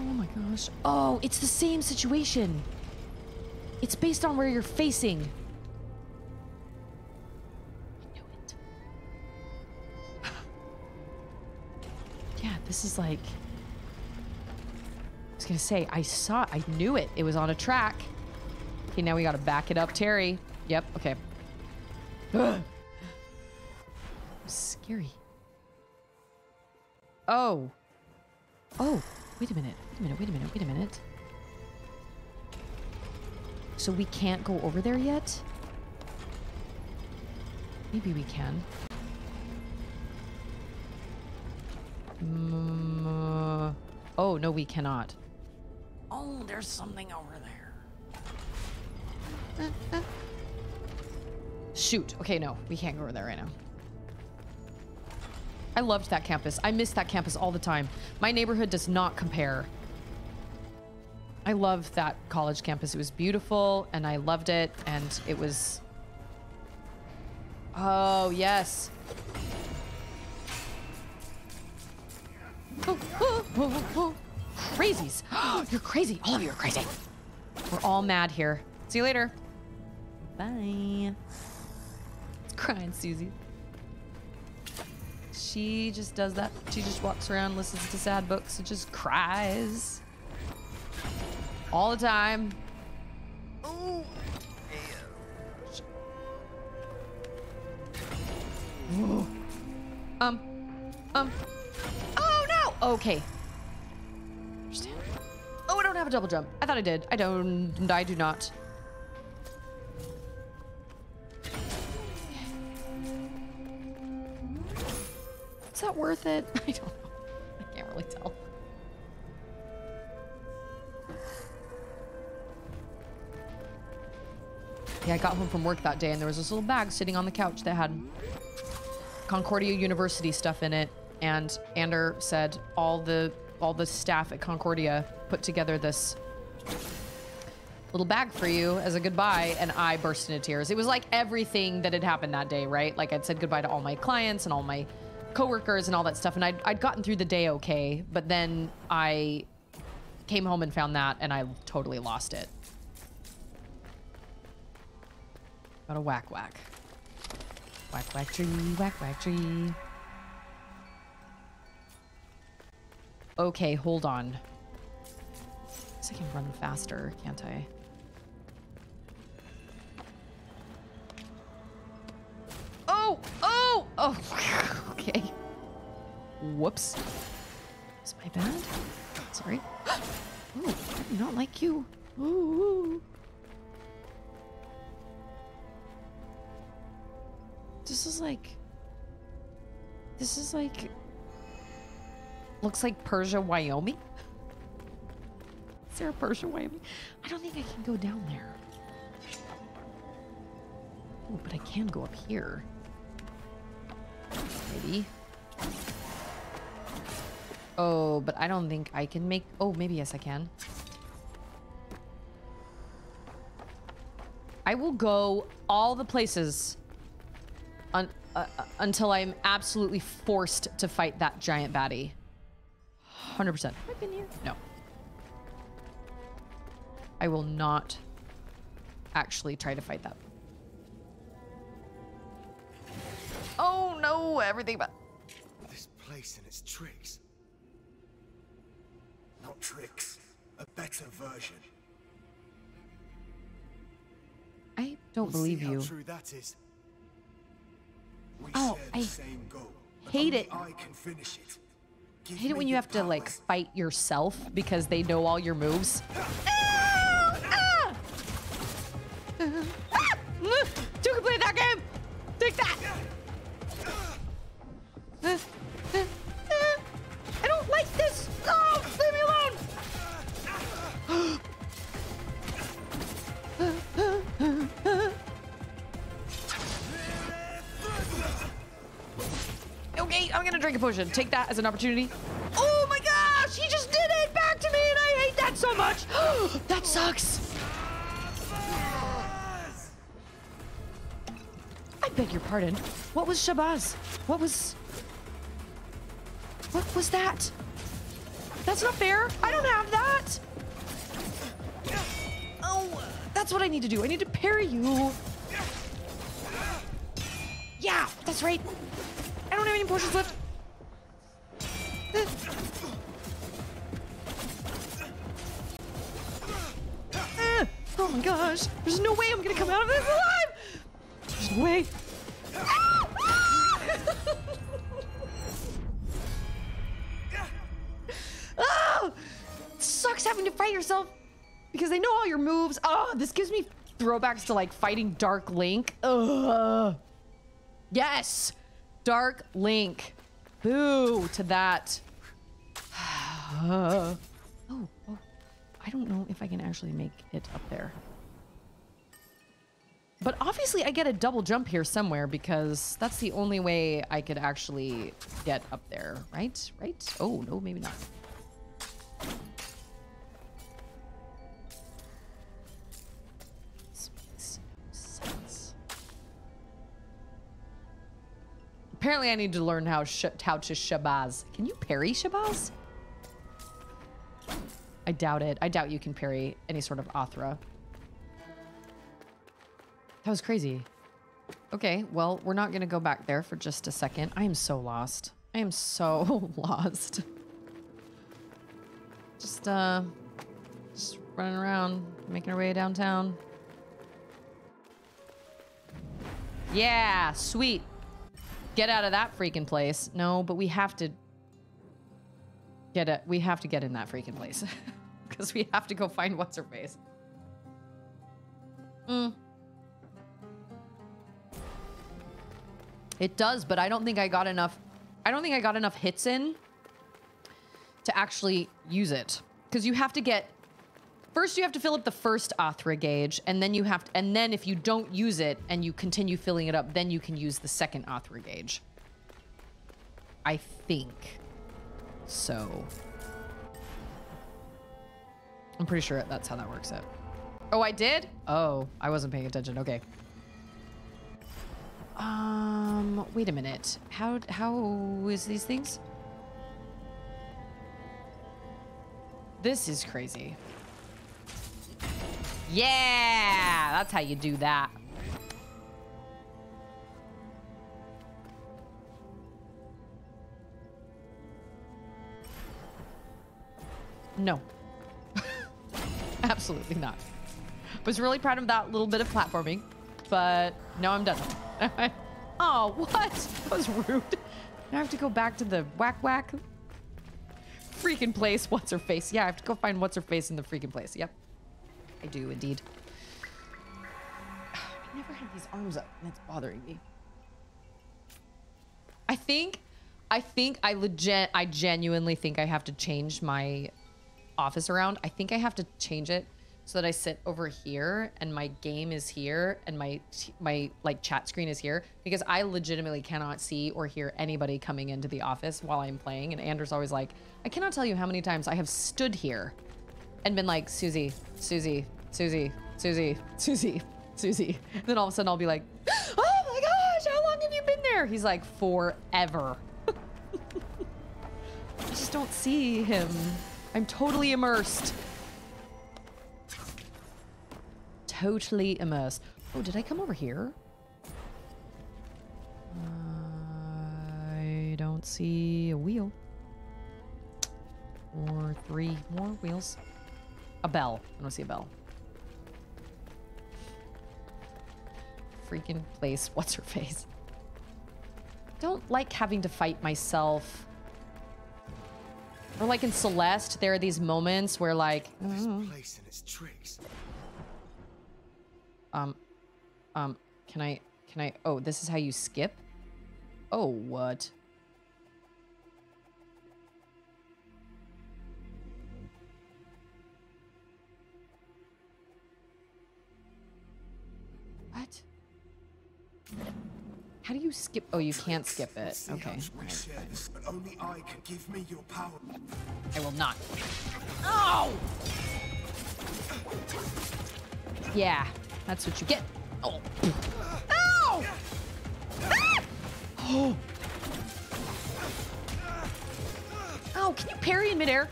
my gosh. Oh, it's the same situation. It's based on where you're facing. I knew it. Yeah, this is like... I was gonna say, I knew it. It was on a track. Okay, now we gotta back it up, Terry. Yep, okay. Scary. Oh. Oh, wait a minute. So we can't go over there yet? Maybe we can. Oh, no, we cannot. Oh, there's something over there. Shoot. Okay, no, we can't go over there right now. I loved that campus. I miss that campus all the time. My neighborhood does not compare. I loved that college campus. It was beautiful, and I loved it, and it was... Oh, yes. Crazies. You're crazy. All of you are crazy. We're all mad here. See you later. Bye. It's crying, Susie. She just does that. She just walks around, listens to sad books, and just cries. All the time. Oh. Oh no! Okay. Understand. Oh, I don't have a double jump. I thought I did. I do not. Is that worth it? I don't know. I can't really tell. Yeah, I got home from work that day and there was this little bag sitting on the couch that had Concordia University stuff in it. And Ander said all the staff at Concordia put together this little bag for you as a goodbye. And I burst into tears. It was like everything that had happened that day, right? Like I'd said goodbye to all my clients and all my coworkers and all that stuff. And I'd gotten through the day okay. But then I came home and found that and I totally lost it. Got a whack whack. Whack whack tree, whack whack tree. Okay, hold on. I guess I can run faster, can't I? Oh! Oh! Oh! Okay. Whoops. Is my bad? Sorry. Ooh, I do not like you. Ooh. This is like... Looks like Persia, Wyoming. Is there a Persia, Wyoming? I don't think I can go down there. Oh, but I can go up here. Maybe. Oh, but I don't think I can make... Oh, maybe yes, I can. I will go all the places until I'm absolutely forced to fight that giant baddie. 100%. Have I been here? No. I will not actually try to fight that. Oh no, everything but... This place and its tricks. Not tricks, a better version. I don't believe you. How true that is. We Oh, share the same goal, but hate only it. I can finish it. Give I hate it me when you your have to like powers. fight yourself because they know all your moves. Ah! Ah! Ah! You can play that game. Take that. I don't like this. Oh, leave me alone. Okay, I'm gonna drink a potion. Take that as an opportunity. Oh my gosh, he just did it back to me and I hate that so much. That sucks. I beg your pardon. What was Shabazz? What was that? That's not fair. I don't have that. Oh, that's what I need to do. I need to parry you. Yeah, that's right. I don't have any potions left. Oh my gosh. There's no way I'm gonna come out of this alive. There's no way. Oh, it sucks having to fight yourself because they know all your moves. Oh, this gives me throwbacks to like fighting Dark Link. Ugh. Yes. Dark Link. Boo to that. Oh, I don't know if I can actually make it up there. But obviously I get a double jump here somewhere because that's the only way I could actually get up there, right? Right? Oh, no, maybe not. This makes no sense. Apparently I need to learn how to Shabazz. Can you parry Shabazz? I doubt it. I doubt you can parry any sort of Athra. That was crazy. Okay, well, we're not gonna go back there for just a second. I am so lost. I am so lost. Just running around, making our way downtown. Yeah, sweet. Get out of that freaking place. No, but we have to get it. We have to get in that freaking place because we have to go find what's her face. It does, but I don't think I got enough. I don't think I got enough hits in to actually use it because you have to get. First, you have to fill up the first Athra gauge, and then you have to, and then if you don't use it and you continue filling it up, then you can use the second Athra gauge. I think so. I'm pretty sure that's how that works out. Oh, I did? Oh, I wasn't paying attention. Okay. Wait a minute. How is these things? This is crazy. Yeah, that's how you do that. No. Absolutely not. Was really proud of that little bit of platforming, but now I'm done. Oh, what? That was rude. Now I have to go back to the whack freaking place. What's her face? Yeah, I have to go find what's her face in the freaking place. Yep. I do indeed. I never had these arms up and it's bothering me. I genuinely think I have to change my office around. I think I have to change it so that I sit over here and my game is here and my like chat screen is here, because I legitimately cannot see or hear anybody coming into the office while I'm playing. And Andrew's always like, I cannot tell you how many times I have stood here and been like, Susie, Susie, Susie, Susie, Susie, Susie. And then all of a sudden I'll be like, oh my gosh, how long have you been there? He's like, forever. I just don't see him. I'm totally immersed. Totally immersed. Oh, did I come over here? I don't see a wheel. Or 3 more wheels. A bell. I don't see a bell. Freaking place. What's her face? Don't like having to fight myself. Or like in Celeste, there are these moments where like... This place and its tricks. Can I, oh, this is how you skip? Oh, what? What? How do you skip? Oh, you can't skip it. Okay. We share this, but only I can give me your power. I will not. Oh! Yeah, that's what you get. Oh. Ow! Ah! Oh. Oh, can you parry in midair?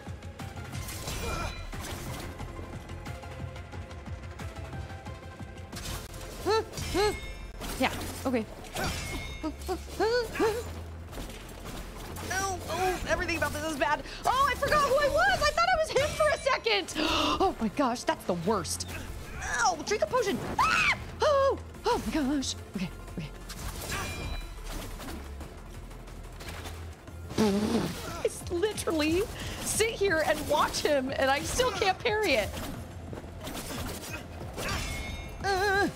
Yeah, okay. Oh, everything about this is bad. Oh, I forgot who I was. I thought I was him for a second. Oh my gosh, that's the worst. Ow, drink a potion. Ah! Oh my gosh. Okay. I literally sit here and watch him, and I still can't parry it. Ow!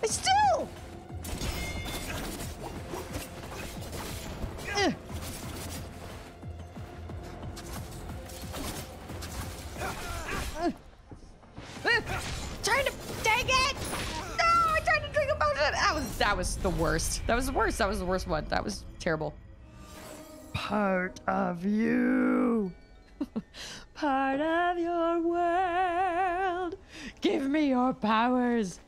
I still. Trying to, dang it! No, I tried to drink a potion. That was the worst. That was the worst. That was the worst one. That was terrible. Part of you. Part of your world. Give me your powers.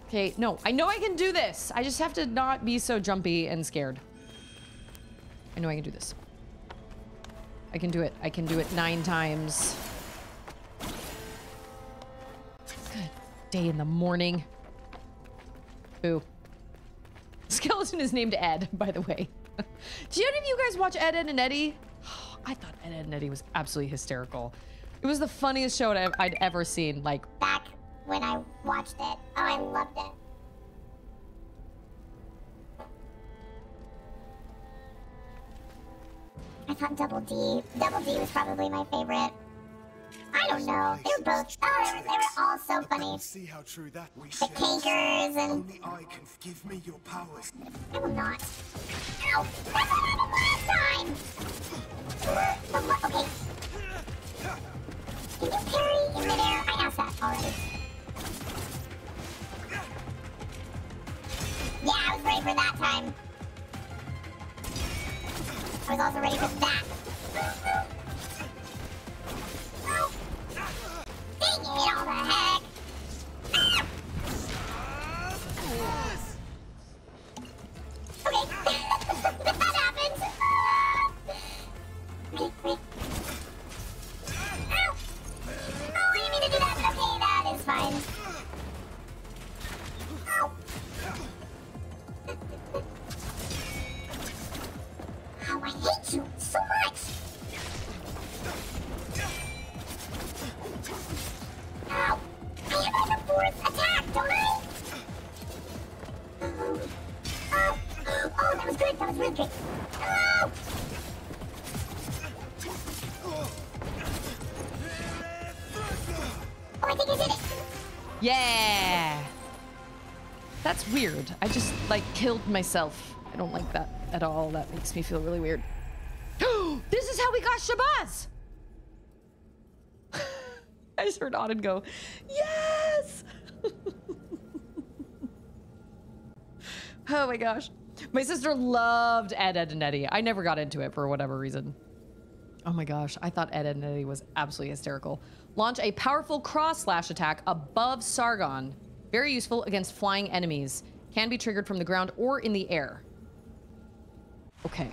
Okay, no, I know I can do this. I just have to not be so jumpy and scared. I know I can do this. I can do it. I can do it 9 times. Good day in the morning. Boo. Skeleton is named Ed, by the way. Do any of you guys watch Ed, Ed and Eddie? I thought Ed, Ed and Eddie was absolutely hysterical. It was the funniest show I'd ever seen. Like, Back when I watched it. Oh, I loved it. I thought Double D was probably my favorite. I don't know. They were both. Oh, they were all so funny. See how true that we The share. cankers and. Only I can give me your powers. I will not. Ow! That's what happened last time! Okay. Can you parry in midair? I asked that already. Yeah, I was ready for that time. I was also ready for that. Yeah. That's weird. I just, like, killed myself. I don't like that at all. That makes me feel really weird. This is how we got Shabazz! I just heard Auden go, yes! Oh my gosh. My sister loved Ed, Ed, and Eddie. I never got into it for whatever reason. Oh my gosh. I thought Ed, Ed, and Eddie was absolutely hysterical. Launch a powerful cross-slash attack above Sargon. Very useful against flying enemies. Can be triggered from the ground or in the air. Okay.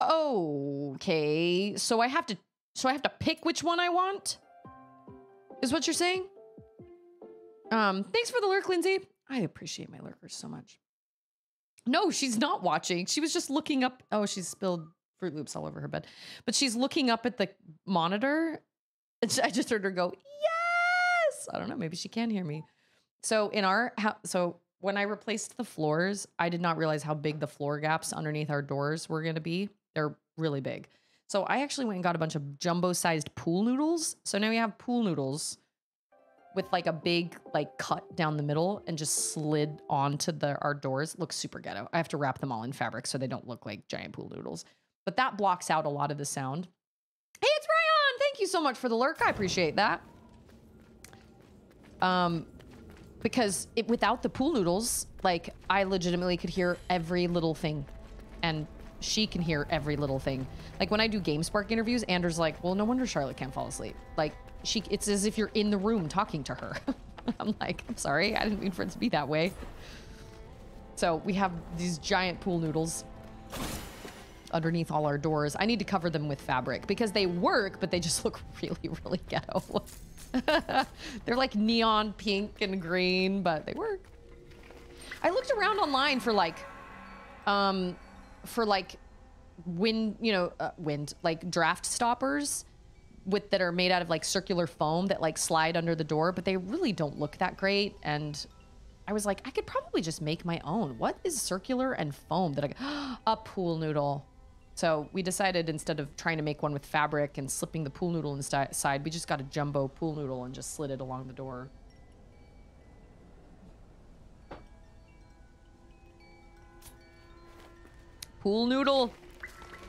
Okay. So I have to pick which one I want? Is what you're saying? Thanks for the lurk, Lindsay. I appreciate my lurkers so much. No, she's not watching. She was just looking up. Oh, she spilled Fruit Loops all over her bed. But she's looking up at the monitor. I just heard her go, yes! I don't know. Maybe she can hear me. So in our house, so when I replaced the floors, I did not realize how big the floor gaps underneath our doors were going to be. They're really big. So I actually went and got a bunch of jumbo-sized pool noodles. So now we have pool noodles with like a big like cut down the middle and just slid onto our doors. Looks super ghetto. I have to wrap them all in fabric so they don't look like giant pool noodles. But that blocks out a lot of the sound. Hey, it's Ryan! Thank you so much for the lurk. I appreciate that. Because without the pool noodles, like I legitimately could hear every little thing, and she can hear every little thing. Like when I do GameSpark interviews, Andrew's like, well, no wonder Charlotte can't fall asleep. Like it's as if you're in the room talking to her. I'm like, I'm sorry. I didn't mean for it to be that way. So we have these giant pool noodles underneath all our doors. I need to cover them with fabric because they work, but they just look really, really ghetto. They're like neon pink and green, but they work. I looked around online for like wind, like draft stoppers that are made out of like circular foam that like slide under the door, but they really don't look that great. And I was like, I could probably just make my own. What is circular and foam that a pool noodle? So we decided instead of trying to make one with fabric and slipping the pool noodle inside, we just got a jumbo pool noodle and just slid it along the door. Pool noodle.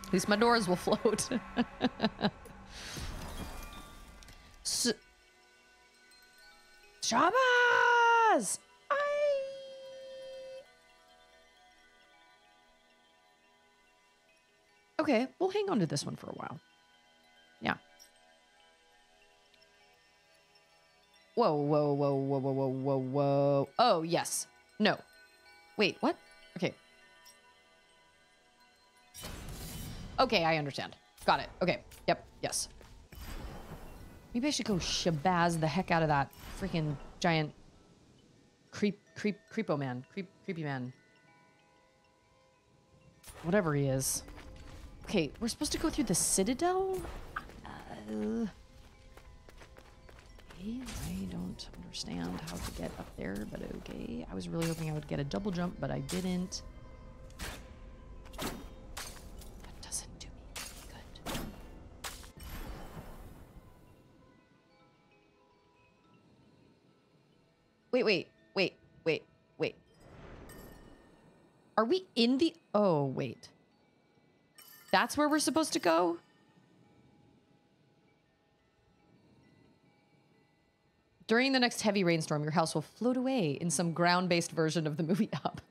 At least my doors will float. Shabazz! Okay, we'll hang on to this one for a while. Yeah. Whoa, whoa, whoa, whoa, whoa, whoa, whoa, whoa. Oh, yes. No. Wait, what? Okay. Okay, I understand. Got it. Okay. Yep. Yes. Maybe I should go Shabazz the heck out of that freaking giant creepo man. Creepy man. Whatever he is. Okay, we're supposed to go through the Citadel? Okay, I don't understand how to get up there, but okay. I was really hoping I would get a double jump, but I didn't. That doesn't do me any good. Wait. Are we in the... Oh, wait. That's where we're supposed to go? During the next heavy rainstorm, your house will float away in some ground-based version of the movie Up.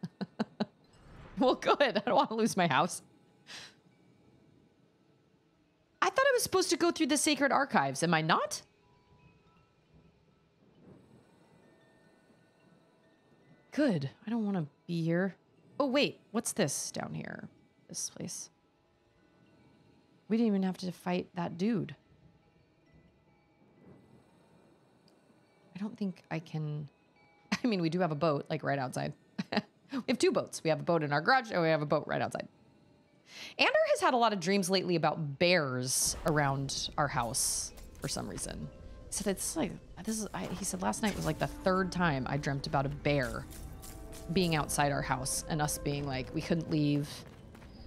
Well, good. I don't want to lose my house. I thought I was supposed to go through the sacred archives. Am I not? Good. I don't want to be here. Oh, wait. What's this down here? This place. We didn't even have to fight that dude. I don't think I can... I mean, we do have a boat, like, right outside. We have two boats. We have a boat in our garage, and we have a boat right outside. Ander has had a lot of dreams lately about bears around our house for some reason. He said it's like... he said last night was like the third time I dreamt about a bear being outside our house and us being like, we couldn't leave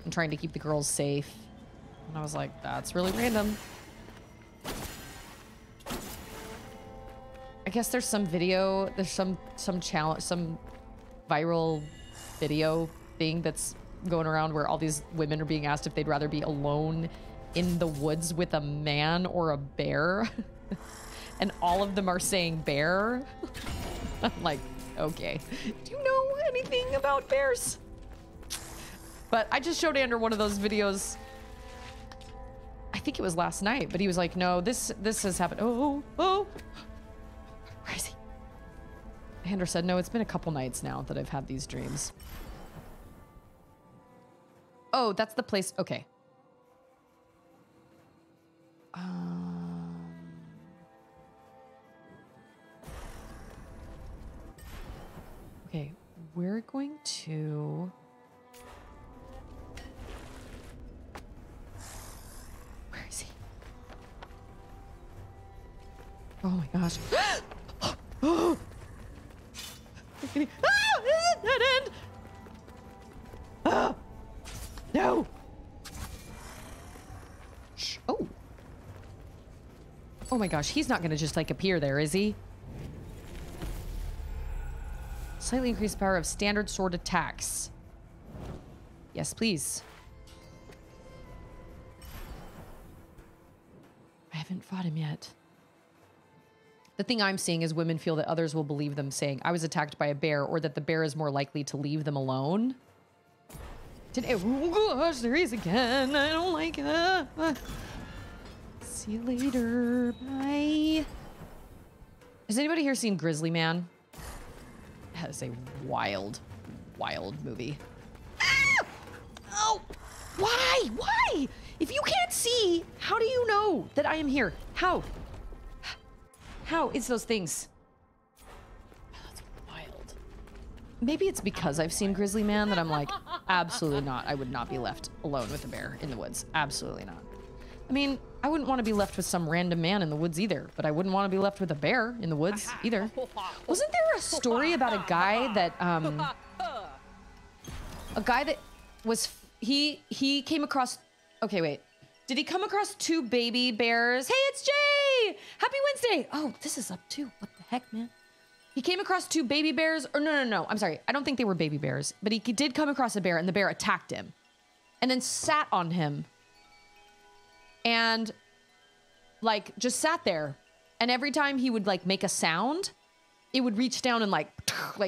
and trying to keep the girls safe. And I was like, that's really random. I guess there's some video, there's some challenge, some viral video thing that's going around where all these women are being asked if they'd rather be alone in the woods with a man or a bear. And all of them are saying bear. I'm like, okay. Do you know anything about bears? But I just showed Andrew one of those videos. I think it was last night, but he was like, no, this has happened. Oh. Where is he? Andrew said, no, it's been a couple nights now that I've had these dreams. Oh, that's the place. Okay. Okay, we're going to... Where is he? Oh my gosh. Oh! Dead end! Ah! No! Oh. Oh my gosh, he's not gonna just like appear there, is he? Slightly increased power of standard sword attacks. Yes, please. I haven't fought him yet. The thing I'm seeing is women feel that others will believe them saying, I was attacked by a bear, or that the bear is more likely to leave them alone. Oh gosh, there he is again. I don't like it. See you later. Bye. Has anybody here seen Grizzly Man? That is a wild, wild movie. Ah! Oh, why? Why? If you can't see, how do you know that I am here? How? How? It's those things. That's wild. Maybe it's because I've seen Grizzly Man that I'm like, absolutely not. I would not be left alone with a bear in the woods. Absolutely not. I mean, I wouldn't want to be left with some random man in the woods either, but I wouldn't want to be left with a bear in the woods either. Wasn't there a story about a guy that, he came across, okay, wait. Did he come across 2 baby bears? Hey, it's Jay! Happy Wednesday! Oh, this is up too. What the heck, man? He came across 2 baby bears, or no. I'm sorry. I don't think they were baby bears, but he did come across a bear and the bear attacked him and then sat on him. And like just sat there, and every time he would like make a sound, it would reach down and like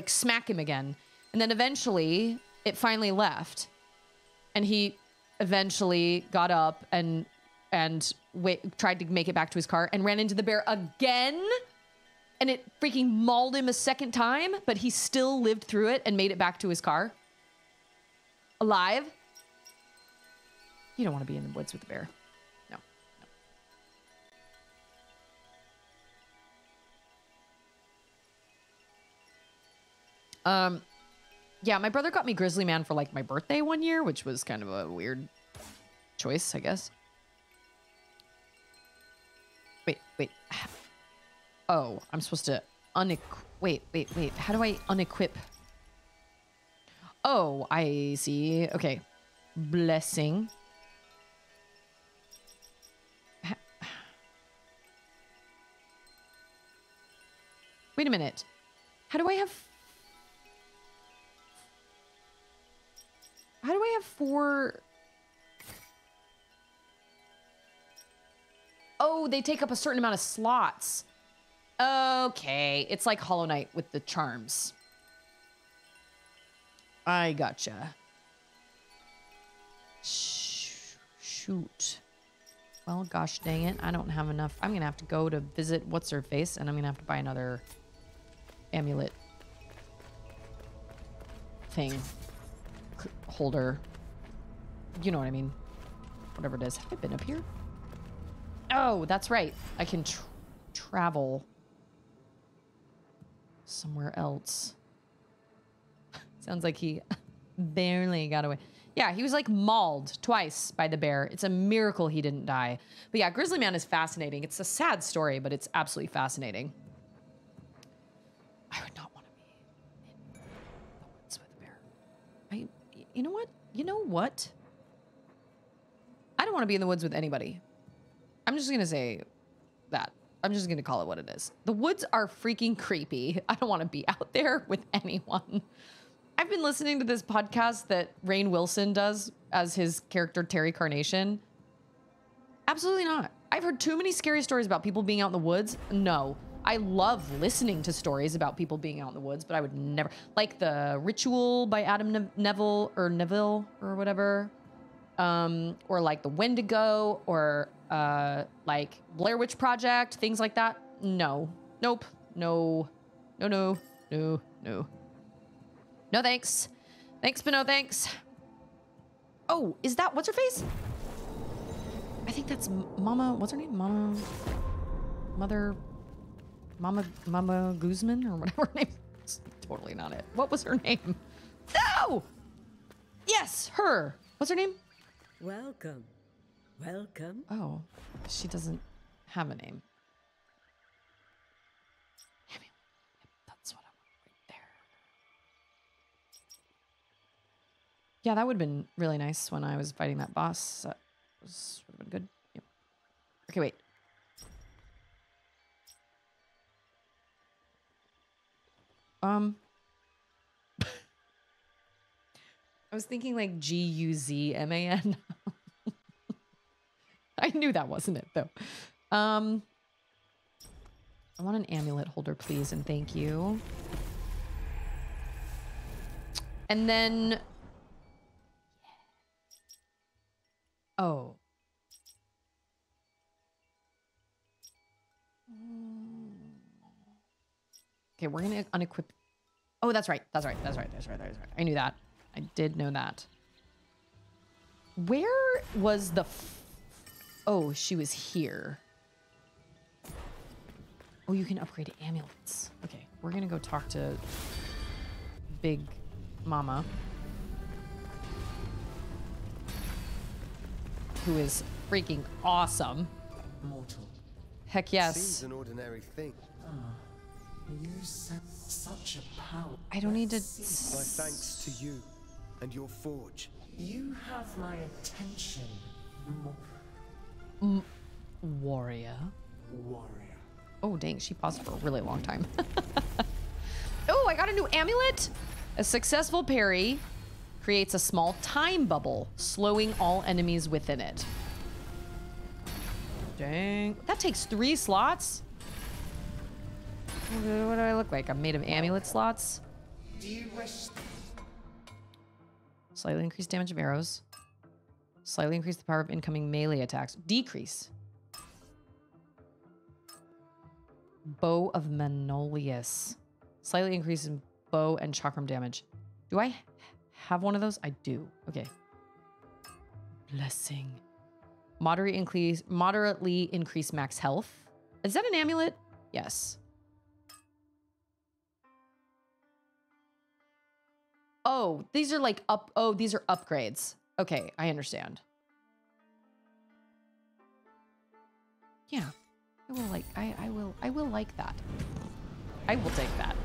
smack him again. And then eventually it finally left, and he eventually got up and tried to make it back to his car and ran into the bear again, and it freaking mauled him a second time, but he still lived through it and made it back to his car alive. You don't want to be in the woods with a bear. Yeah, my brother got me Grizzly Man for like my birthday one year, which was kind of a weird choice, I guess. Wait. Oh, I'm supposed to wait. How do I unequip? Oh, I see. Okay. Blessing. Wait a minute. How do I have 4? Oh, they take up a certain amount of slots. Okay. It's like Hollow Knight with the charms. I gotcha. Shoot. Well, gosh dang it. I don't have enough. I'm going to have to go to visit What's-Her-Face, and I'm going to have to buy another amulet thing. Holder. You know what I mean. Whatever it is. Have I been up here? Oh, that's right. I can travel somewhere else. Sounds like he barely got away. Yeah, he was like mauled twice by the bear. It's a miracle he didn't die. But yeah, Grizzly Man is fascinating. It's a sad story, but it's absolutely fascinating. I would not want to be in the woods with a bear. You know what? You know what? I don't want to be in the woods with anybody. I'm just going to say that. I'm just going to call it what it is. The woods are freaking creepy. I don't want to be out there with anyone. I've been listening to this podcast that Rainn Wilson does as his character Terry Carnation. Absolutely not. I've heard too many scary stories about people being out in the woods. No. I love listening to stories about people being out in the woods, but I would never... Like The Ritual by Adam Neville or whatever. Or like The Wendigo or like Blair Witch Project, things like that. No. Nope. No. No, no. No, no. No thanks. Thanks, but no thanks. Oh, is that... What's her face? I think that's Mama... What's her name? Mama Guzman or whatever her name is. Totally not it. What was her name? No! Yes, her. What's her name? Welcome. Welcome. Oh, she doesn't have a name. Damn it. Yep, that's what I want right there. Yeah, that would have been really nice when I was fighting that boss. That would have been good. Yep. Okay, wait. I was thinking like Guzman. I knew that wasn't it though. I want an amulet holder, please, and thank you. And then, oh. Okay, we're gonna unequip. Oh, that's right. That's right. That's right. That's right. That's right. I knew that. I did know that. Where was the... Oh, she was here. Oh, you can upgrade amulets. Okay, we're gonna go talk to Big Mama, who is freaking awesome. Mortal. Heck yes. Seems an ordinary thing. You sense such a power. I don't need to... My thanks to you and your forge. You have my attention, Warrior. warrior. Oh, dang, she paused for a really long time. Oh, I got a new amulet. A successful parry creates a small time bubble, slowing all enemies within it. Dang. That takes 3 slots? What do I look like? I'm made of amulet slots? Do you wish? Slightly increase damage of arrows. Slightly increase the power of incoming melee attacks. Decrease. Bow of Manolius. Slightly increase in bow and chakram damage. Do I have one of those? I do. Okay. Blessing. Moderately increase max health. Is that an amulet? Yes. Oh, these are like these are upgrades. Okay, I understand. Yeah. I will like I will like that. I will take that.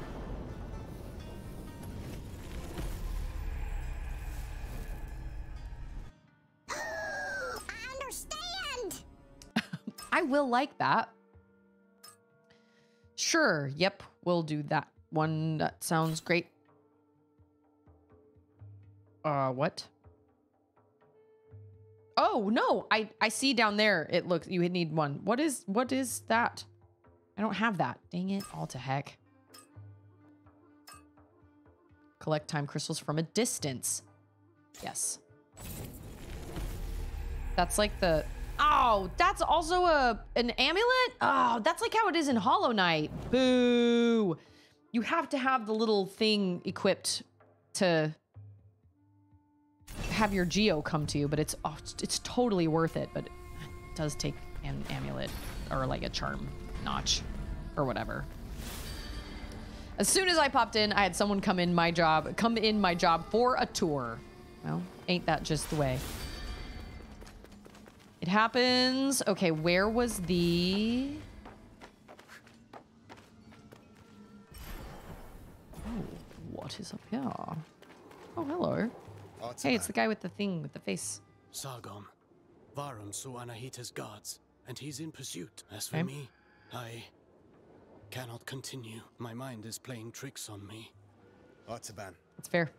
I understand. I will like that. Sure. Yep, we'll do that one. That sounds great. What? Oh, no. I see down there. It looks, you need one. What is that? I don't have that. Dang it. All to heck. Collect time crystals from a distance. Yes. That's like the... Oh, that's also an amulet? Oh, that's like how it is in Hollow Knight. Boo. You have to have the little thing equipped to have your Geo come to you, but it's totally worth it, but it does take an amulet or like a charm notch or whatever. As soon as I popped in, I had someone come in my job for a tour. Well, ain't that just the way? It happens. Okay, where was the... Oh, what is up here? Oh, hello. Hey, it's the guy with the thing with the face. Sargon. Varum saw Anahita's guards, and he's in pursuit. As for Okay. me, I cannot continue. My mind is playing tricks on me. Artaban, That's fair.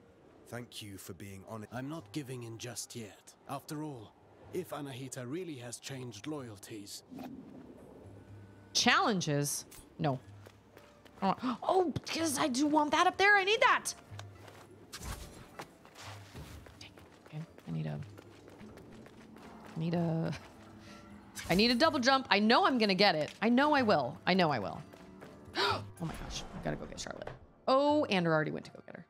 thank you for being honest. I'm not giving in just yet. After all, if Anahita really has changed loyalties... Challenges? No. Oh, because I do want that up there. I need that. Dang it. Okay, I need a double jump. I know I'm gonna get it. I know I will. I know I will. Oh my gosh, I gotta go get Charlotte. Oh, Andrew already went to go get her.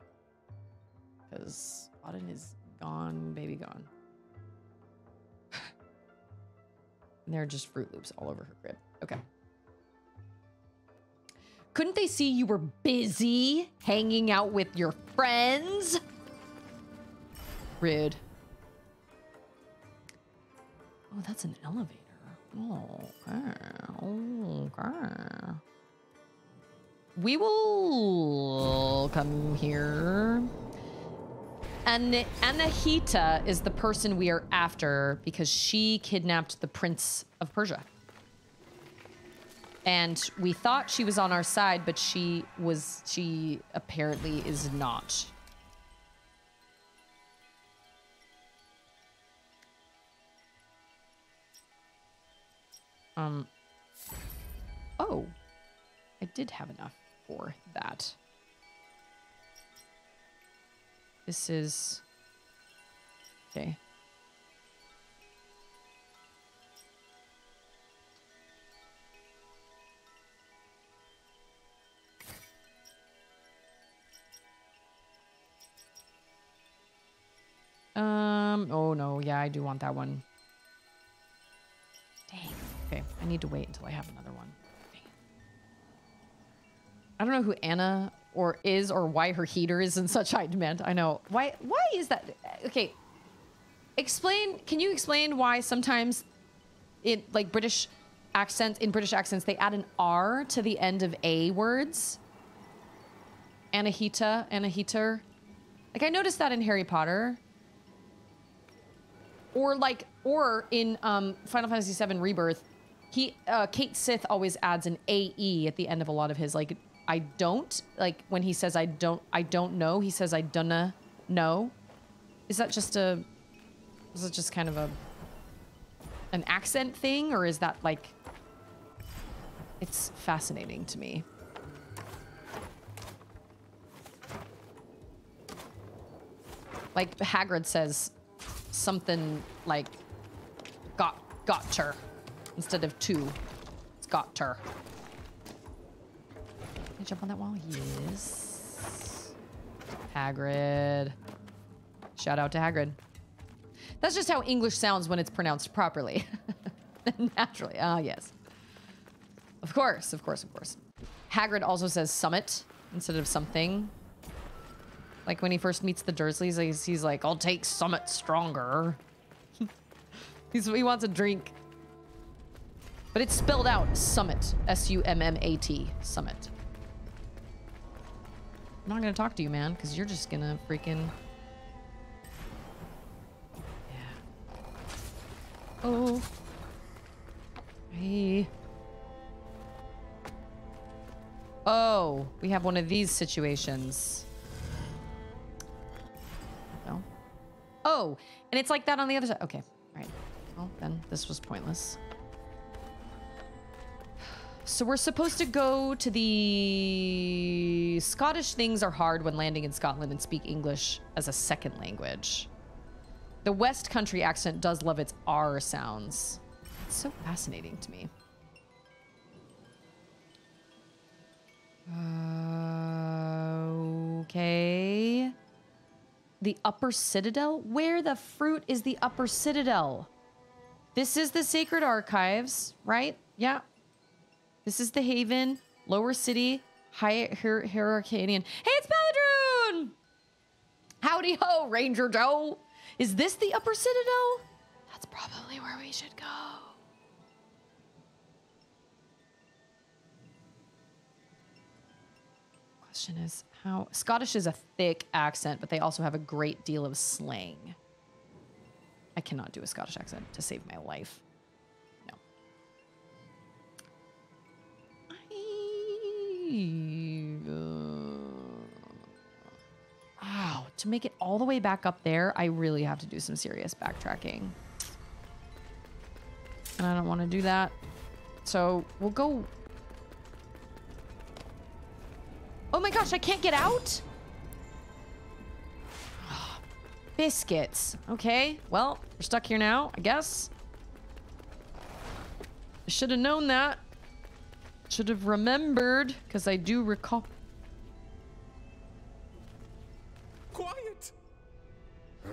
Because Auden is gone, baby gone. And there are just Fruit Loops all over her crib. Okay. Couldn't they see you were busy hanging out with your friends? Rude. Oh, that's an elevator. Oh, okay. We will come here. And Anahita is the person we are after because she kidnapped the Prince of Persia. And we thought she was on our side, but she apparently is not. Oh, I did have enough for that. This is, okay. Oh no, yeah, I do want that one. Dang. Okay, I need to wait until I have another one. Dang. I don't know who Anna is or why her heater is in such high demand. I know. Why is that? Okay. Can you explain why sometimes in British accents they add an R to the end of A words? Anahita. Like I noticed that in Harry Potter. Or in Final Fantasy VII Rebirth, Kate Sith always adds an AE at the end of a lot of his, like, I don't, like, when he says I don't know, he says I dunna know. Is that just kind of an accent thing, or is that, like, it's fascinating to me. Like, Hagrid says something like got her instead of two. It's got her. Can I jump on that wall? Yes. Hagrid. Shout out to Hagrid. That's just how English sounds when it's pronounced properly. Naturally. Ah, yes. Of course. Hagrid also says summit instead of something. Like when he first meets the Dursleys, he's like, I'll take Summit Stronger. He wants a drink. But it's spelled out Summit. S-U-M-M-A-T. Summit. I'm not gonna talk to you, man, because you're just gonna freaking... Yeah. Oh. Hey. Oh, we have one of these situations. No. Oh, and it's like that on the other side. Okay, all right. Well, then this was pointless. So we're supposed to go to the... Scottish things are hard when landing in Scotland and speak English as a second language. The West Country accent does love its R sounds. It's so fascinating to me. Okay. The Upper Citadel? Where the fruit is the Upper Citadel? This is the Sacred Archives, right? Yeah. This is the Haven, Lower City, Hierarchanian. Hey, it's Paladroon! Howdy ho, Ranger Joe. Is this the Upper Citadel? That's probably where we should go. Question is how... Scottish is a thick accent, but they also have a great deal of slang. I cannot do a Scottish accent to save my life. No. to make it all the way back up there, I really have to do some serious backtracking. And I don't want to do that. So we'll go... Oh my gosh, I can't get out? Biscuits. Okay, well, we're stuck here now, I guess. I should have known that. Should have remembered, because I do recall... Quiet! Huh?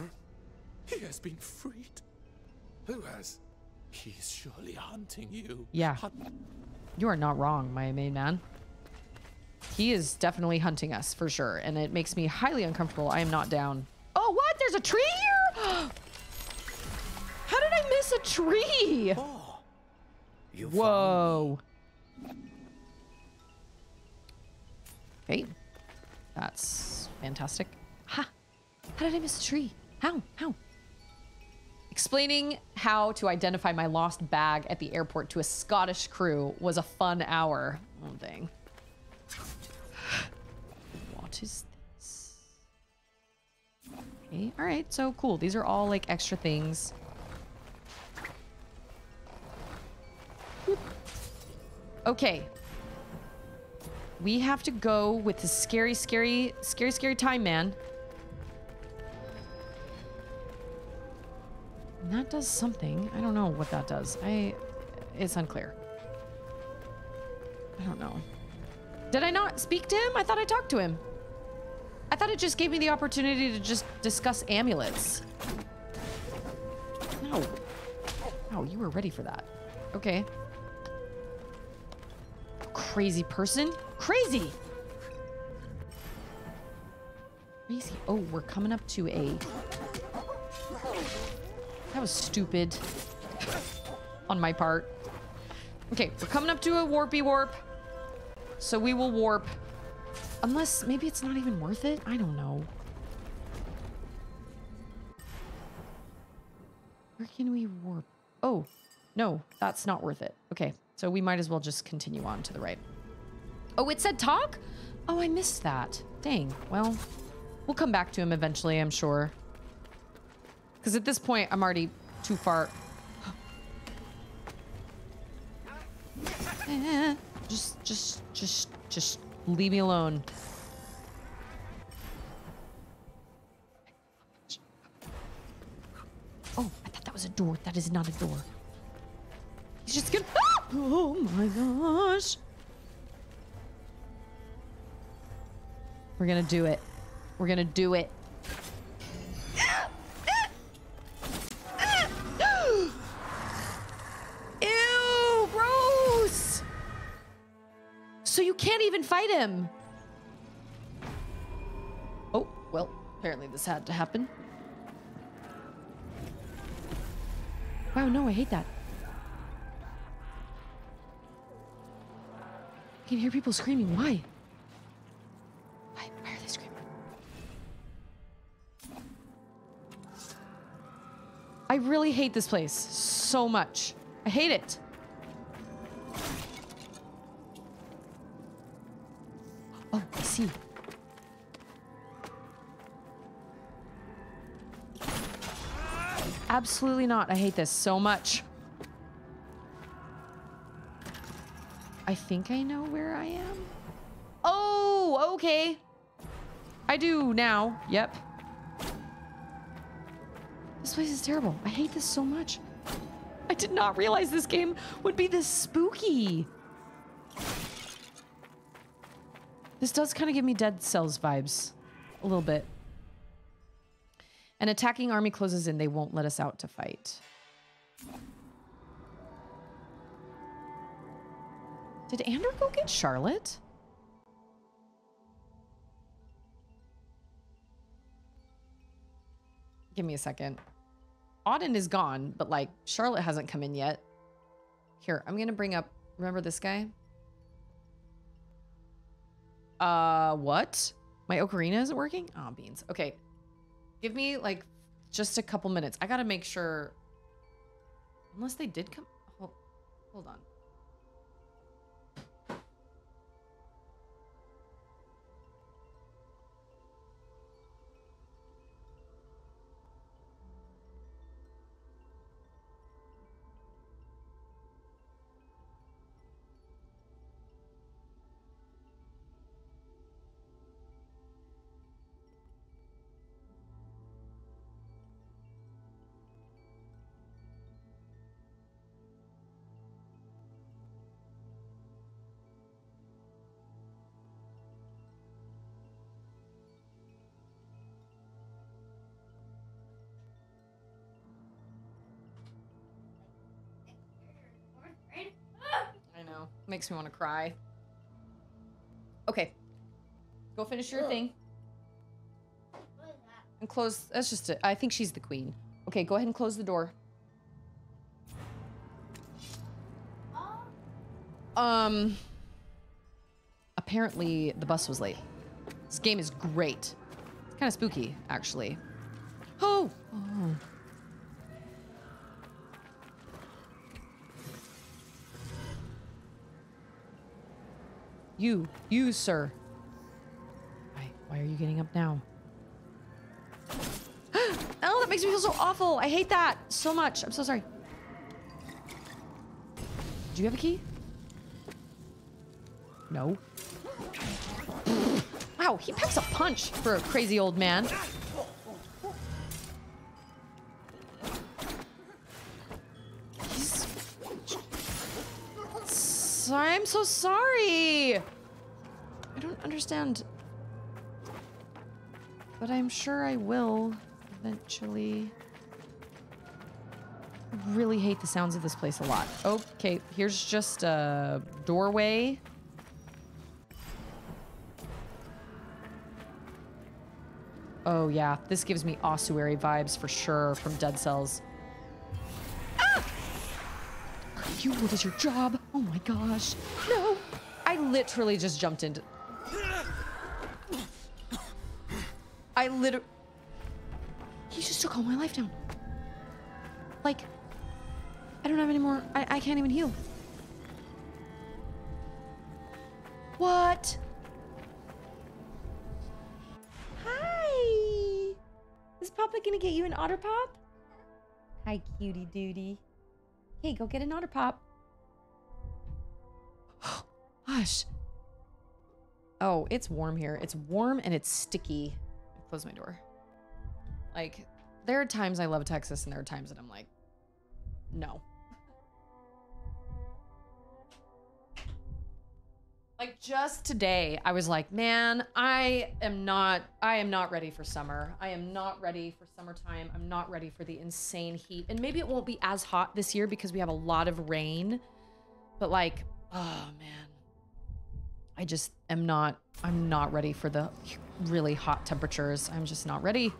He has been freed. Who has? He is surely hunting you. Yeah. You are not wrong, my main man. He is definitely hunting us, for sure. And it makes me highly uncomfortable. I am not down. Oh, what? There's a tree here? How did I miss a tree? Oh, you Whoa. Okay. That's fantastic. Ha! How did I miss a tree? How? How? Explaining how to identify my lost bag at the airport to a Scottish crew was a fun hour. Oh, dang. What is this? Okay, all right, so cool. These are all like extra things. Whoop. Okay. We have to go with the scary time man. And that does something. I don't know what that does. It's unclear. I don't know. Did I not speak to him? I thought I talked to him. I thought it just gave me the opportunity to just discuss amulets. No. Oh, you were ready for that. Okay. Crazy person. Crazy. Crazy. Oh, we're coming up to a... That was stupid on my part. Okay, we're coming up to a warpy warp. So we will warp. Unless maybe it's not even worth it. I don't know. Where can we warp? Oh, no, that's not worth it. Okay, so we might as well just continue on to the right. Oh, it said talk? Oh, I missed that. Dang. Well, we'll come back to him eventually, I'm sure. Because at this point, I'm already too far. Just leave me alone. Oh, I thought that was a door. That is not a door. He's just gonna... Ah! Oh my gosh. We're gonna do it. We're gonna do it. Ew, gross. So you can't even fight him. Oh, well, apparently this had to happen. Wow, no, I hate that. I can hear people screaming. Why? Why are they screaming? I really hate this place so much. I hate it. Oh, I see. Absolutely not. I hate this so much. I think I know where I am. Oh, okay. I do now. Yep. This place is terrible. I hate this so much. I did not realize this game would be this spooky. This does kind of give me Dead Cells vibes. A little bit. An attacking army closes in. They won't let us out to fight. Did Andrew go get Charlotte? Give me a second. Auden is gone, but like Charlotte hasn't come in yet. Here, I'm gonna bring up, remember this guy? What? My ocarina isn't working? Oh, beans. Okay. Give me like just a couple minutes. I gotta make sure. Unless they did come. Hold on. Makes me want to cry. Okay. Go finish your thing. And close. That's just it. I think she's the queen. Okay, go ahead and close the door. Apparently the bus was late. This game is great. It's kind of spooky, actually. Oh! Oh. You, sir. Why are you getting up now? Oh, that makes me feel so awful. I hate that so much. I'm so sorry. Do you have a key? No. Wow, he packs a punch for a crazy old man. I'm so sorry. I don't understand. But I'm sure I will eventually. I really hate the sounds of this place a lot. Okay, here's just a doorway. Oh yeah, this gives me ossuary vibes for sure from Dead Cells. Ah! What is your job? Oh my gosh. No. I literally just jumped into... He just took all my life down. Like, I don't have any more... I can't even heal. What? Hi. Is Papa gonna get you an otter pop? Hi, cutie duty. Hey, go get an otter pop. Gosh. Oh, it's warm here. It's warm and it's sticky. Close my door. Like, there are times I love Texas and there are times that I'm like, no. Like just today, I was like, man, I am not ready for summer. I am not ready for summertime. I'm not ready for the insane heat. And maybe it won't be as hot this year because we have a lot of rain. But like, oh man. I'm not ready for the really hot temperatures. I'm just not ready.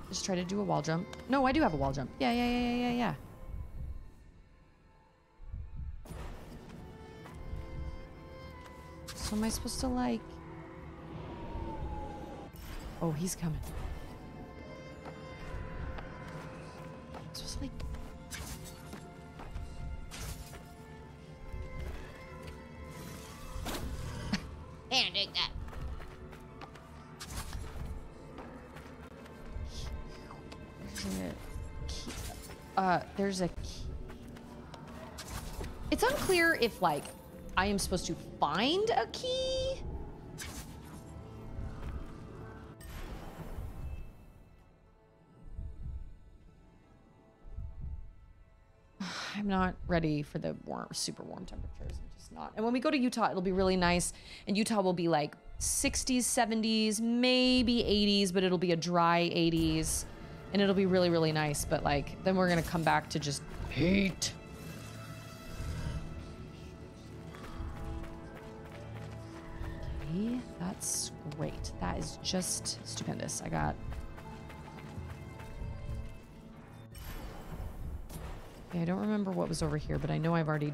Just try to do a wall jump. No, I do have a wall jump. Yeah. So am I supposed to like... Oh, he's coming. I'm supposed to like... Here, take that. There's a key. It's unclear if, like, I am supposed to find a key. I'm not ready for the super warm temperatures. I'm just not. And when we go to Utah, it'll be really nice. And Utah will be like 60s, 70s, maybe 80s, but it'll be a dry 80s. And it'll be really, really nice. But like, then we're going to come back to just heat. Okay, that's great. That is just stupendous. I got... Okay, I don't remember what was over here, but I know I've already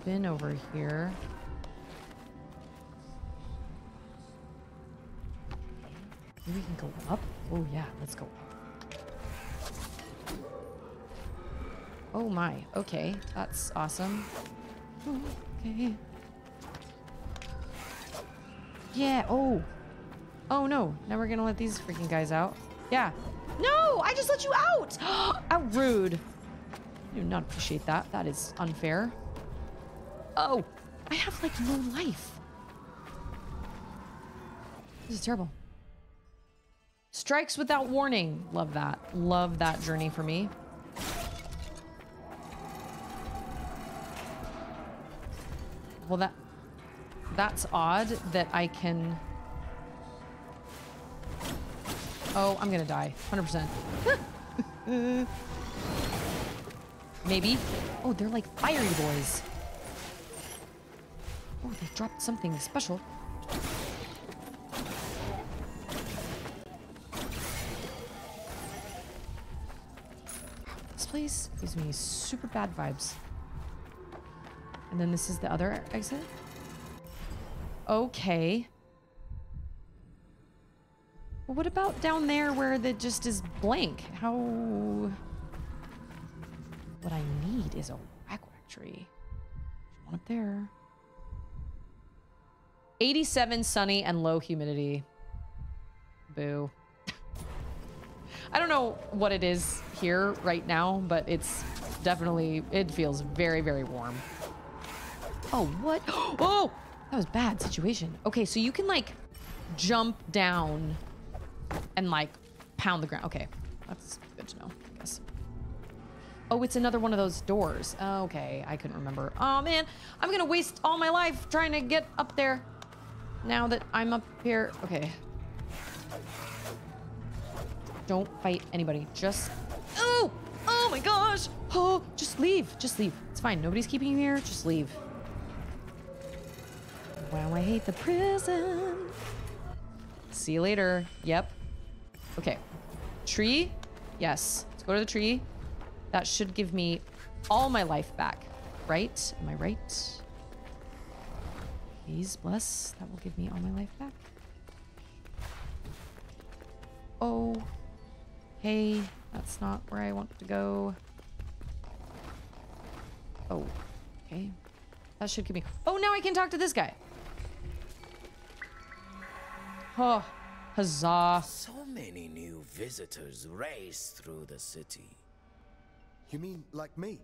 been over here. Maybe we can go up? Oh yeah, let's go up. Oh my, okay, that's awesome. Oh, okay. Yeah, oh. Oh no, now we're gonna let these freaking guys out. Yeah. No, I just let you out! How rude. I do not appreciate that. That is unfair. Oh, I have like no life. This is terrible. Strikes without warning. Love that. Love that journey for me. Well, that's odd that I can... Oh, I'm gonna die. 100%. Maybe. Oh, they're like fiery boys. Oh, they dropped something special. This place gives me super bad vibes. And then this is the other exit. Okay. Well, what about down there where it just is blank? How... What I need is a whack tree. One up there. 87 sunny and low humidity. Boo. I don't know what it is here right now, but it's definitely, it feels very, very warm. Oh, what? Oh, that was a bad situation. Okay, so you can like jump down and like pound the ground. Okay, that's good to know, I guess. Oh, it's another one of those doors. Okay, I couldn't remember. Oh man, I'm gonna waste all my life trying to get up there now that I'm up here. Okay. Don't fight anybody. Just, oh my gosh. Oh, just leave. Just leave. It's fine. Nobody's keeping you here. Just leave. Wow, I hate the prison. See you later. Yep. Okay. Tree. Yes. Let's go to the tree. That should give me all my life back. Right? Am I right? Please bless. That will give me all my life back. Oh. Hey, that's not where I want to go. Oh, okay. That should give me... Oh, now I can talk to this guy. Oh, huzzah. So many new visitors race through the city. You mean like me?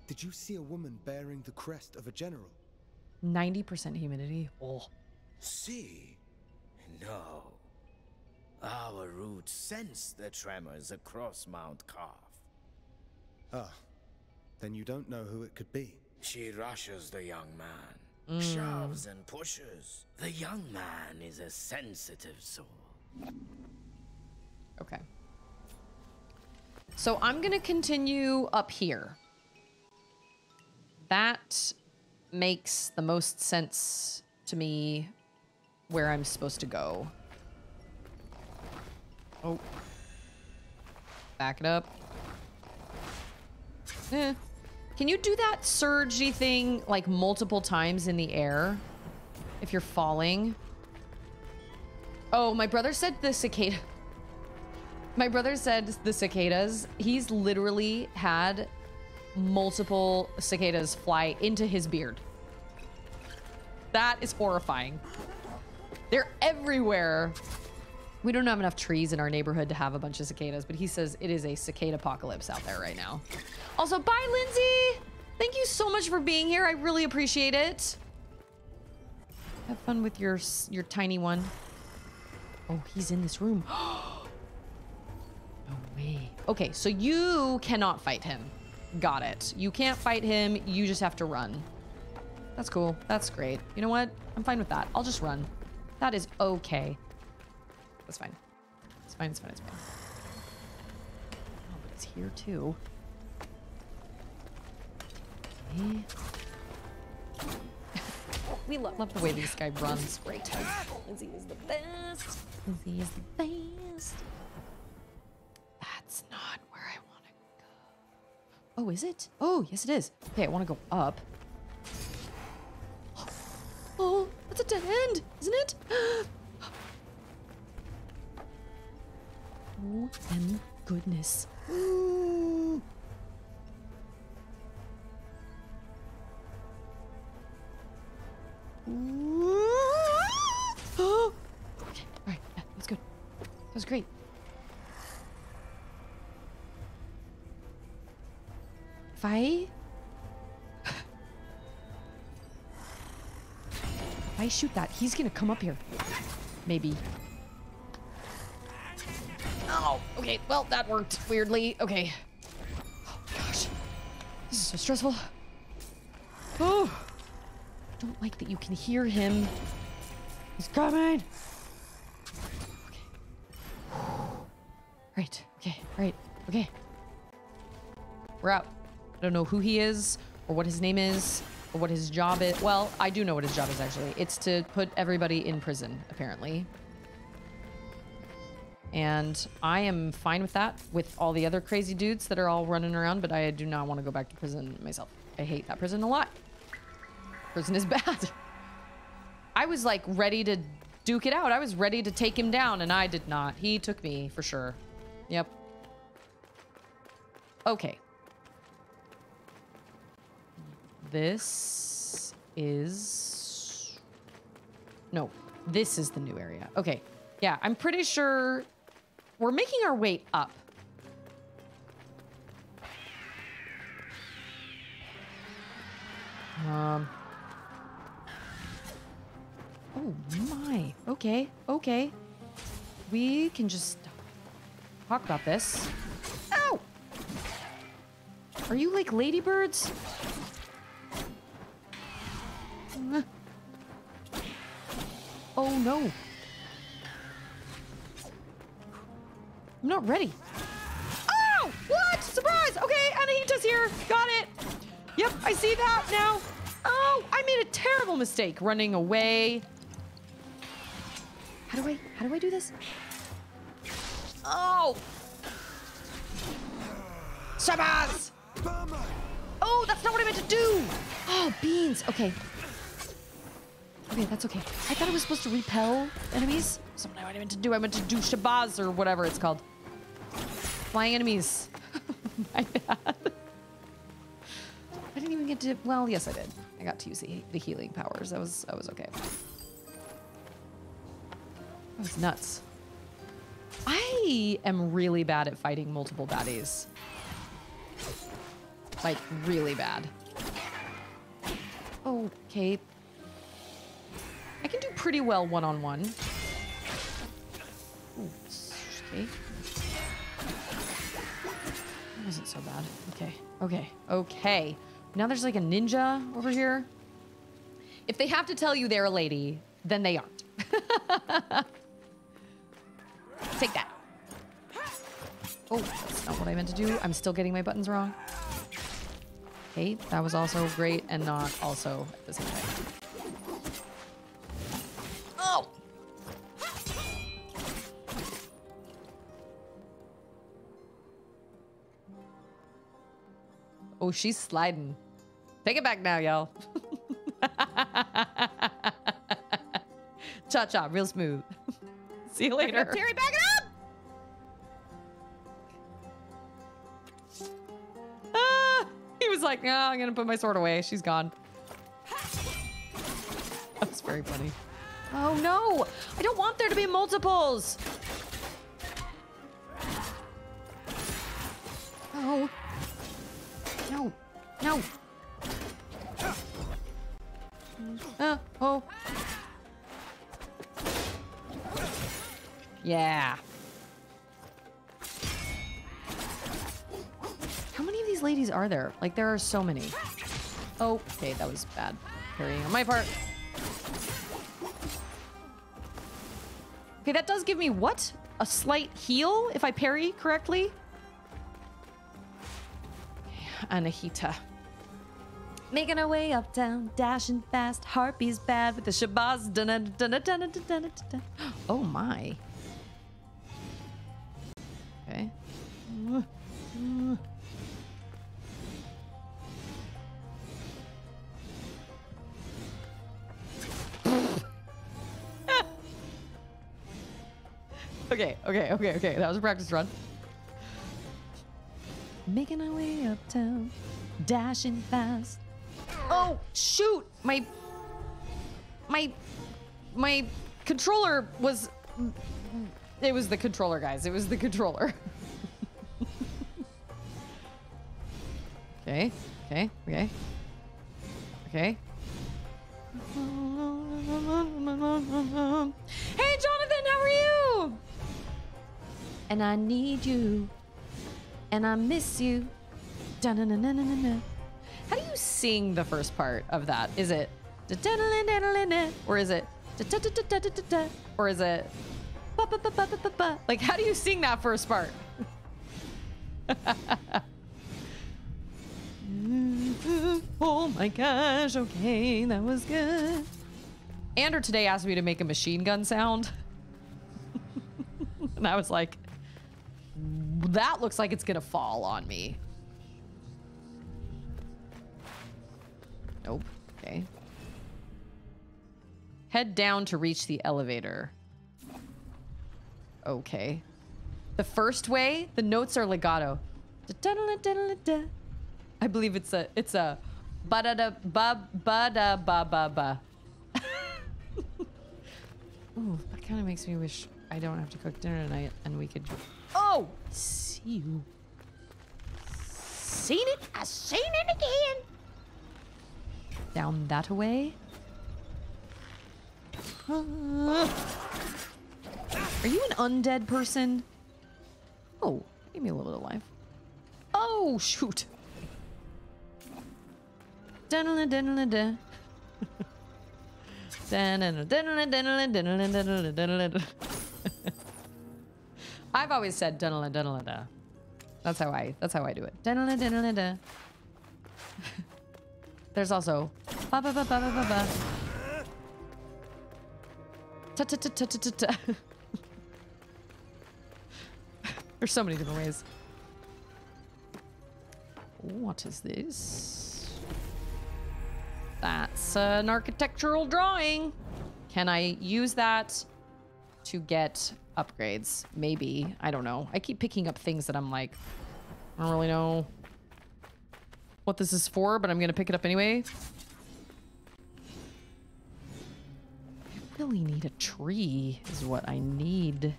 Did you see a woman bearing the crest of a general? 90% humidity. Oh. See? No. Our roots sense the tremors across Mount Carth. Ah, then you don't know who it could be. She rushes the young man, shoves and pushes. The young man is a sensitive soul. Okay. So I'm gonna continue up here. That makes the most sense to me where I'm supposed to go. Oh. Back it up. Eh. Can you do that surgy thing like multiple times in the air if you're falling? Oh, my brother said the cicada. My brother said the cicadas. He's literally had multiple cicadas fly into his beard. That is horrifying. They're everywhere. We don't have enough trees in our neighborhood to have a bunch of cicadas, but he says it is a cicada apocalypse out there right now. Also, bye, Lindsay! Thank you so much for being here. I really appreciate it. Have fun with your tiny one. Oh, he's in this room. No way. Okay, so you cannot fight him. Got it. You can't fight him. You just have to run. That's cool. That's great. You know what? I'm fine with that. I'll just run. That is okay. That's fine. It's fine, it's fine, it's fine. Oh, but it's here too. Okay. We love the way this guy runs. Great. Lizzie is the best. Lizzie is the best. That's not where I want to go. Oh, is it? Oh, yes it is. Okay, I want to go up. Oh, that's a dead end, isn't it? Oh, and goodness. Ooh. Ooh. Oh. Okay, all right, yeah, that's good. That was great. If I shoot that, he's gonna come up here. Maybe. Oh, okay. Well, that worked weirdly. Okay. Oh, gosh. This is so stressful. Oh. I don't like that you can hear him. He's coming. Okay. Right. Okay. Right. Okay. We're out. I don't know who he is or what his name is or what his job is. Well, I do know what his job is actually. It's to put everybody in prison, apparently. And I am fine with that, with all the other crazy dudes that are all running around, but I do not want to go back to prison myself. I hate that prison a lot. Prison is bad. I was like ready to duke it out. I was ready to take him down, and I did not. He took me for sure. Yep. Okay. This is... No, this is the new area. Okay. Yeah, I'm pretty sure we're making our way up. Oh my. Okay. Okay. We can just talk about this. Ow! Are you like ladybirds? Oh no. I'm not ready. Oh! What? Surprise! Okay, Anahita's here. Got it. Yep, I see that now. Oh, I made a terrible mistake running away. How do I do this? Oh! Shabazz! Oh, that's not what I meant to do! Oh, beans. Okay. Okay, that's okay. I thought I was supposed to repel enemies. Something I meant to do. I meant to do Shabazz or whatever it's called. Flying enemies. My bad. I didn't even get to... Well, yes, I did. I got to use the healing powers. I was okay. That was nuts. I am really bad at fighting multiple baddies. Like, really bad. Okay. I can do pretty well one-on-one. Ooh, okay. That wasn't so bad. Okay, okay, okay. Now there's like a ninja over here. If they have to tell you they're a lady, then they aren't. Take that. Oh, that's not what I meant to do. I'm still getting my buttons wrong. Okay, that was also great and not also at the same time. Oh! Oh, she's sliding. Take it back now, y'all. Cha-cha, real smooth. See you later. Terry, back it up! He was like, no, I'm gonna put my sword away. She's gone. That was very funny. Oh no! I don't want there to be multiples! Oh. No. No. Oh. Yeah. How many of these ladies are there? Like, there are so many. Oh, okay, that was bad parrying on my part. Okay, that does give me what? A slight heal if I parry correctly? Anahita. Making our way uptown, dashing fast, harpies bad with the Shabazz. Oh my. Okay. Okay. That was a practice run. Making our way uptown, dashing fast. Oh, shoot! My controller was... It was the controller, guys. It was the controller. Okay. Hey, Jonathan, how are you? And I need you. And I miss you. Da-na-na-na-na-na. How do you sing the first part of that? Is it or is it or is it like, how do you sing that first part? Oh my gosh, okay, that was good. Andrew today asked me to make a machine gun sound. And I was like, that looks like it's gonna fall on me. Nope, okay. Head down to reach the elevator. Okay. The first way, the notes are legato. I believe it's a ba da da ba ba ba. Ooh, that kind of makes me wish I don't have to cook dinner tonight and we could. Oh, see you. Seen it. I seen it again. Down that way. Are you an undead person? Oh, give me a little bit of life. Oh, shoot. I've always said That's how I do it. There's also ba ba ba ba ba ba ba. Ta ta ta ta ta ta. There's so many different ways. What is this? That's an architectural drawing. Can I use that to get upgrades? Maybe. I don't know. I keep picking up things that I'm like, I don't really know what this is for, but I'm gonna pick it up anyway. I really need a tree is what I need. You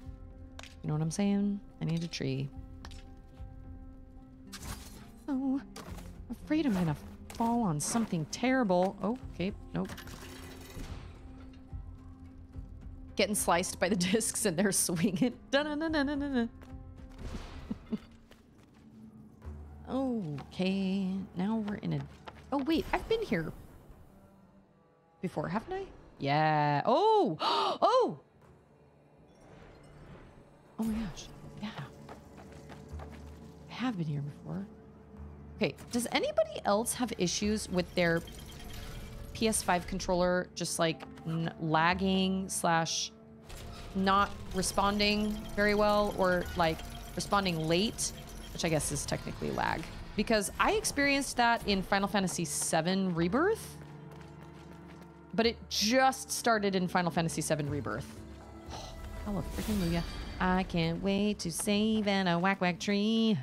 know what I'm saying? I need a tree. Oh, I'm afraid I'm gonna fall on something terrible. Oh, okay, nope. Getting sliced by the discs and they're swinging. Dun-dun-dun-dun-dun-dun. Okay, now we're in a... Oh, wait, I've been here before, haven't I? Yeah. Oh! Oh! Oh my gosh. Yeah. I have been here before. Okay, does anybody else have issues with their PS5 controller just like lagging / not responding very well, or like responding late, which I guess is technically lag? Because I experienced that in Final Fantasy VII Rebirth, but it just started in Final Fantasy VII Rebirth. Oh, hallelujah. I can't wait to save in a whack whack tree.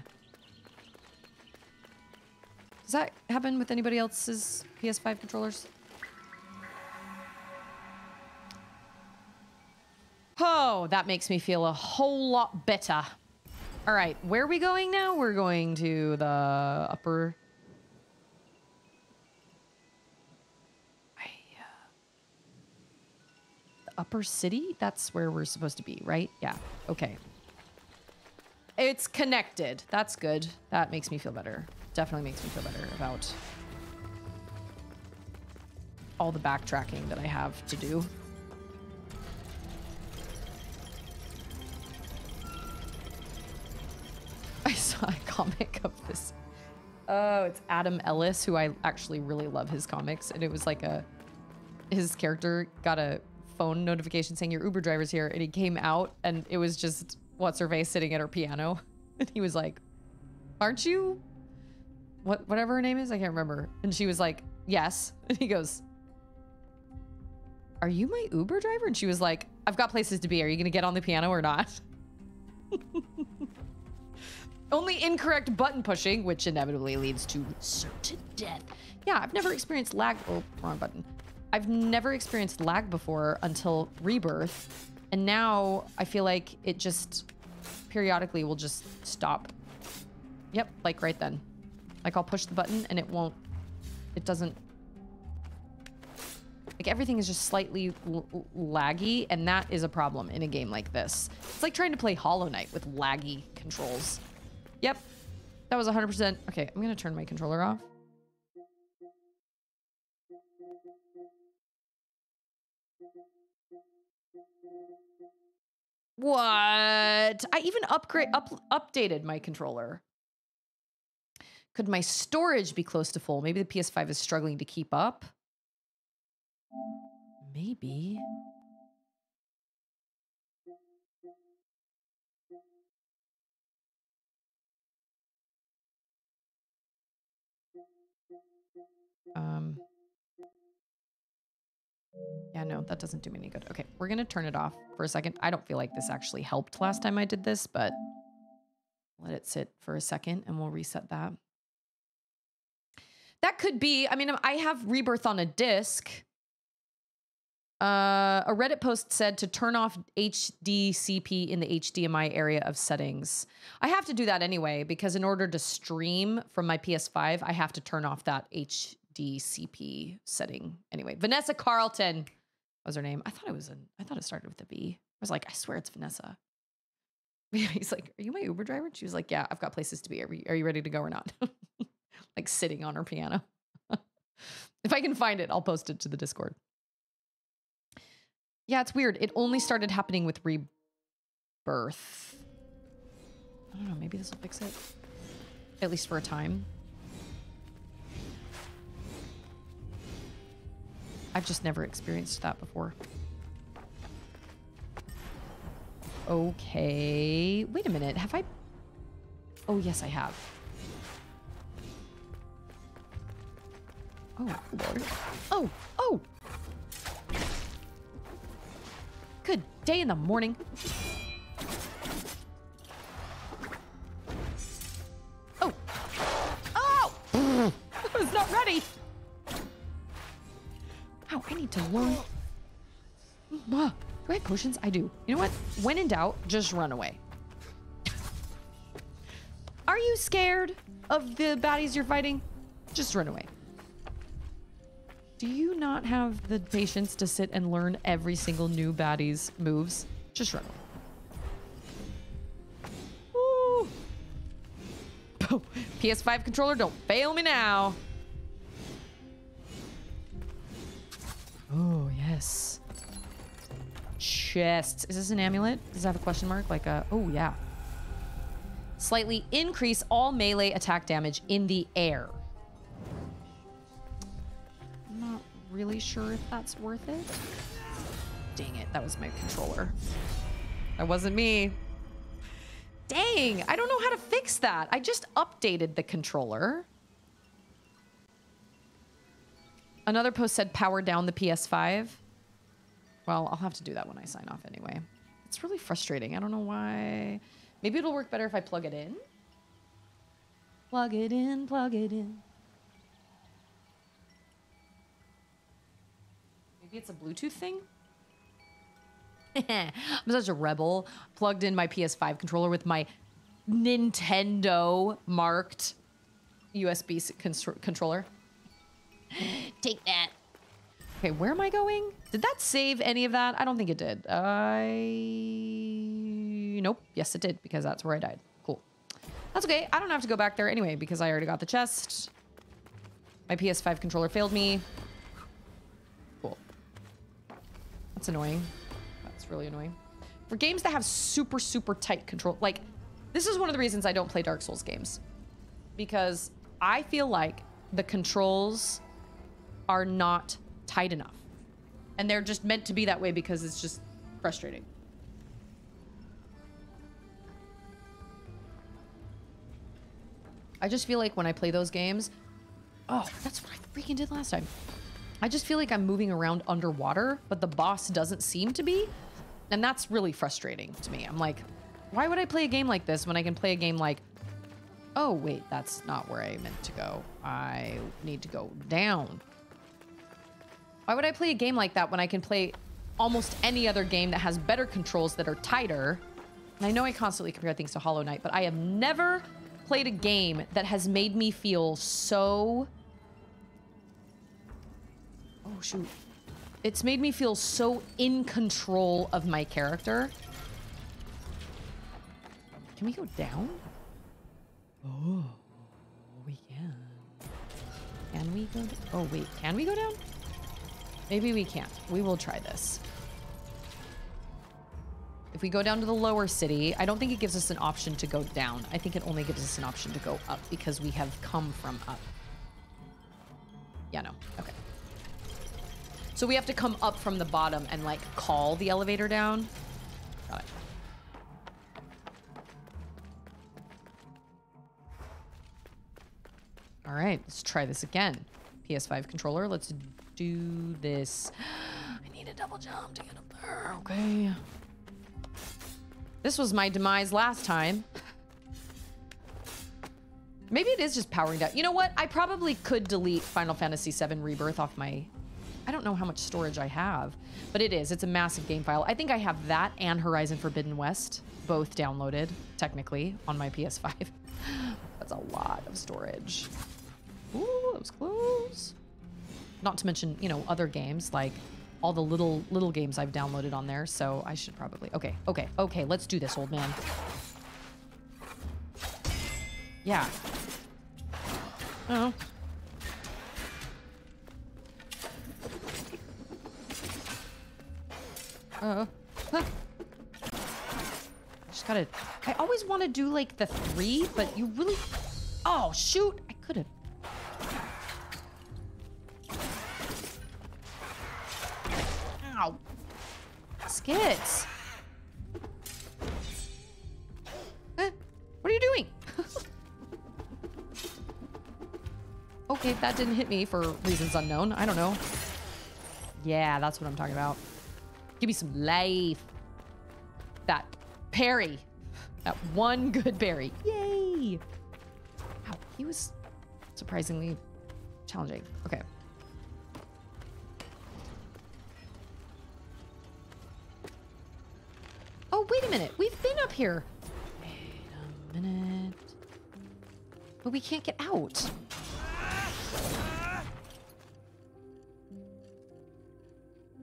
Does that happen with anybody else's PS5 controllers? Oh, that makes me feel a whole lot better. All right, where are we going now? We're going to the upper... the upper city? That's where we're supposed to be, right? Yeah, okay. It's connected. That's good. That makes me feel better. Definitely makes me feel better about all the backtracking that I have to do. I saw a comic of this. Oh, it's Adam Ellis, who I actually really love his comics. And it was like his character got a phone notification saying your Uber driver's here. And he came out and it was just what's-her-face sitting at her piano. And he was like, aren't you... whatever her name is, I can't remember. And she was like, yes. And he goes, are you my Uber driver? And she was like, I've got places to be. Are you going to get on the piano or not? Only incorrect button pushing, which inevitably leads to certain death. Yeah, I've never experienced lag. Oh, wrong button. I've never experienced lag before until Rebirth. And now I feel like it just periodically will just stop. Yep, like right then. Like I'll push the button and it doesn't, like everything is just slightly laggy, and that is a problem in a game like this. It's like trying to play Hollow Knight with laggy controls. Yep, that was 100%. Okay, I'm gonna turn my controller off. What? I even updated my controller. Could my storage be close to full? Maybe the PS5 is struggling to keep up. Maybe. Yeah, no, that doesn't do me any good. Okay, we're gonna turn it off for a second. I don't feel like this actually helped last time I did this, but let it sit for a second and we'll reset that. That could be, I mean, I have Rebirth on a disc. A Reddit post said to turn off HDCP in the HDMI area of settings. I have to do that anyway, because in order to stream from my PS5, I have to turn off that HDCP setting. Anyway, Vanessa Carlton was her name. I thought it started with a V. I was like, I swear it's Vanessa. He's like, are you my Uber driver? And she was like, yeah, I've got places to be. Are you ready to go or not? Like sitting on her piano. If I can find it, I'll post it to the Discord. Yeah, it's weird. It only started happening with Rebirth. I don't know, maybe this will fix it. At least for a time. I've just never experienced that before. Okay. Wait a minute. Have I? Oh, yes, I have. Oh, Lord. Oh, oh. Good day in the morning. Oh. Oh! I was not ready. Oh, I need to learn. Do I have potions? I do. You know what? When in doubt, just run away. Are you scared of the baddies you're fighting? Just run away. Do you not have the patience to sit and learn every single new baddie's moves? Just run away. Ooh. Oh, PS5 controller, don't fail me now. Oh, yes. Chests. Is this an amulet? Does it have a question mark? Like a... Oh, yeah. Slightly increase all melee attack damage in the air. I'm not really sure if that's worth it. Dang it. That was my controller. That wasn't me. Dang. I don't know how to fix that. I just updated the controller. Another post said power down the PS5. Well, I'll have to do that when I sign off anyway. It's really frustrating. I don't know why. Maybe it'll work better if I plug it in. Plug it in, plug it in. Maybe it's a Bluetooth thing? I'm such a rebel. Plugged in my PS5 controller with my Nintendo marked USB controller. Take that. Okay, where am I going? Did that save any of that? I don't think it did. Nope. Yes, it did, because that's where I died. Cool. That's okay. I don't have to go back there anyway, because I already got the chest. My PS5 controller failed me. Cool. That's annoying. That's really annoying. For games that have super, super tight control, like, this is one of the reasons I don't play Dark Souls games. Because I feel like the controls are not tight enough. And they're just meant to be that way because it's just frustrating. I just feel like when I play those games, oh, that's what I freaking did last time. I just feel like I'm moving around underwater, but the boss doesn't seem to be. And that's really frustrating to me. I'm like, why would I play a game like this when I can play a game like, oh, wait, that's not where I meant to go. I need to go down. Why would I play a game like that when I can play almost any other game that has better controls that are tighter? And I know I constantly compare things to Hollow Knight, but I have never played a game that has made me feel so... Oh, shoot. It's made me feel so in control of my character. Can we go down? Oh, we can. Can we go down? Oh, wait. Can we go down? Maybe we can't. We will try this. If we go down to the lower city, I don't think it gives us an option to go down. I think it only gives us an option to go up because we have come from up. Yeah, no. Okay. So we have to come up from the bottom and like call the elevator down. Got it. All right, let's try this again. PS5 controller, let's do this. I need a double jump to get up there. Okay. This was my demise last time. Maybe it is just powering down. You know what? I probably could delete Final Fantasy VII Rebirth off my... I don't know how much storage I have, but it is. It's a massive game file. I think I have that and Horizon Forbidden West both downloaded, technically, on my PS5. That's a lot of storage. Ooh, that was close. Not to mention, you know, other games, like all the little games I've downloaded on there, so I should probably... Okay, let's do this, old man. Yeah. Oh. Huh. Just gotta... I always want to do, like, the 3, but you really... Oh, shoot! I could have... Ow. Skits. What are you doing? Okay, that didn't hit me for reasons unknown. I don't know. Yeah, that's what I'm talking about. Give me some life. That parry. That one good parry. Yay! Wow, he was surprisingly challenging. Okay. Oh, wait a minute. We've been up here. Wait a minute. But we can't get out.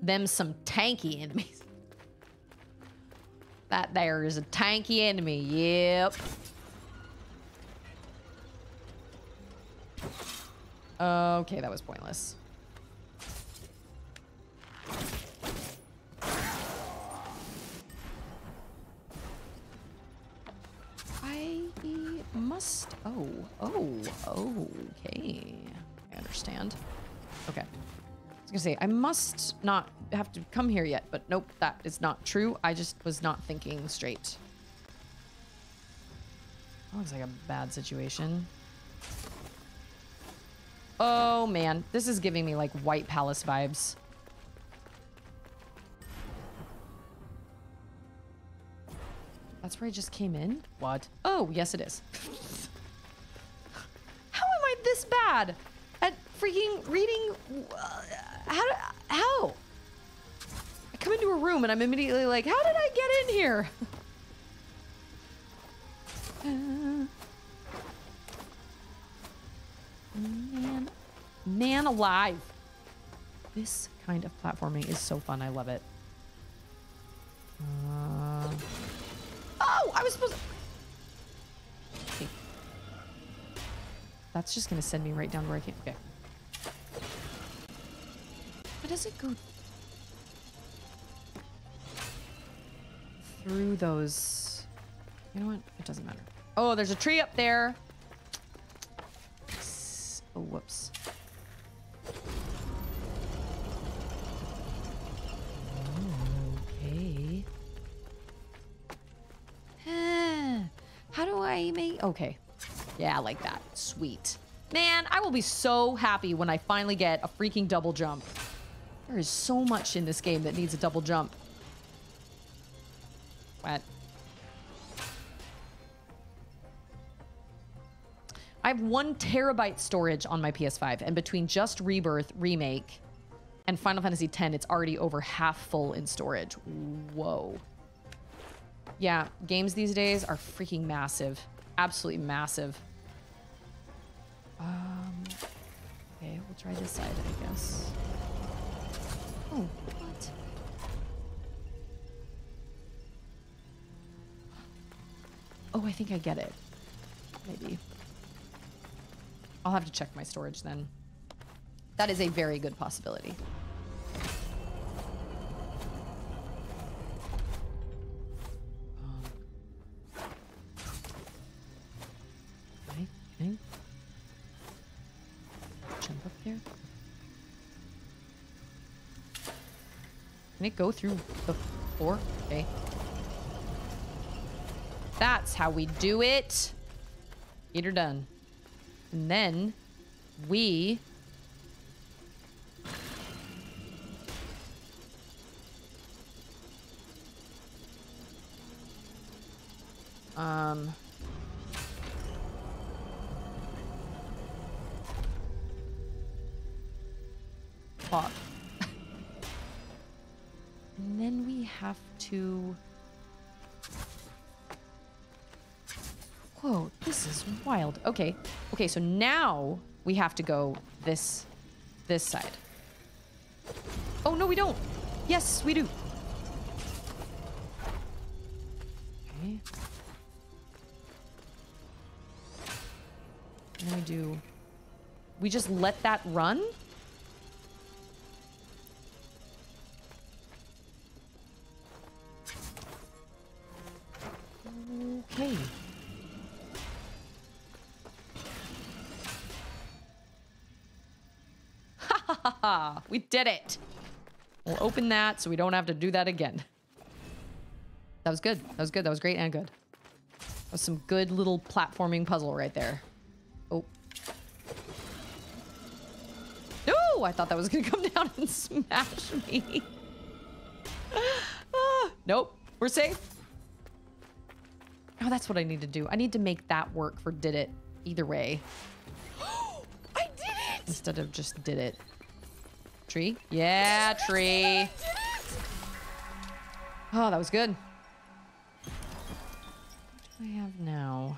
Them some tanky enemies. That there is a tanky enemy. Yep. Okay, that was pointless. I must... Oh, okay. I understand. Okay. I was gonna say, I must not have to come here yet, but nope, that is not true. I just was not thinking straight. That looks like a bad situation. Oh man, this is giving me like White Palace vibes. That's where I just came in? What? Oh, yes it is. How am I this bad at freaking reading? How? I come into a room and I'm immediately like, how did I get in here? Man alive. This kind of platforming is so fun. I love it. Oh, I was supposed to... Okay. That's just gonna send me right down where I came. Okay. How does it go through those? You know what? It doesn't matter. Oh, there's a tree up there. Oh, whoops. Okay. How do I make... Okay. Yeah, like that. Sweet. Man, I will be so happy when I finally get a freaking double jump. There is so much in this game that needs a double jump. What? I have 1 terabyte storage on my PS5, and between just Rebirth, Remake, and Final Fantasy X, it's already over half full in storage. Whoa. Yeah, games these days are freaking massive. Absolutely massive. Okay, we'll try this side, I guess. Oh, what? Oh, I think I get it. Maybe. I'll have to check my storage then. That is a very good possibility. Can it go through the floor? Okay. That's how we do it. Get her done. And then we... Pop. And then we have to... Whoa, this is wild. Okay. Okay, so now we have to go this side. Oh, no, we don't. Yes, we do. Okay. And then we do... We just let that run? Okay. Ha ha ha ha! We did it! We'll open that so we don't have to do that again. That was good. That was good. That was great and good. That was some good little platforming puzzle right there. Oh. No! I thought that was gonna come down and smash me. Nope. We're safe. Oh, that's what I need to do. I need to make that work for did it either way. I did it! Instead of just did it. Tree? Yeah, tree. Oh, that was good. What do I have now?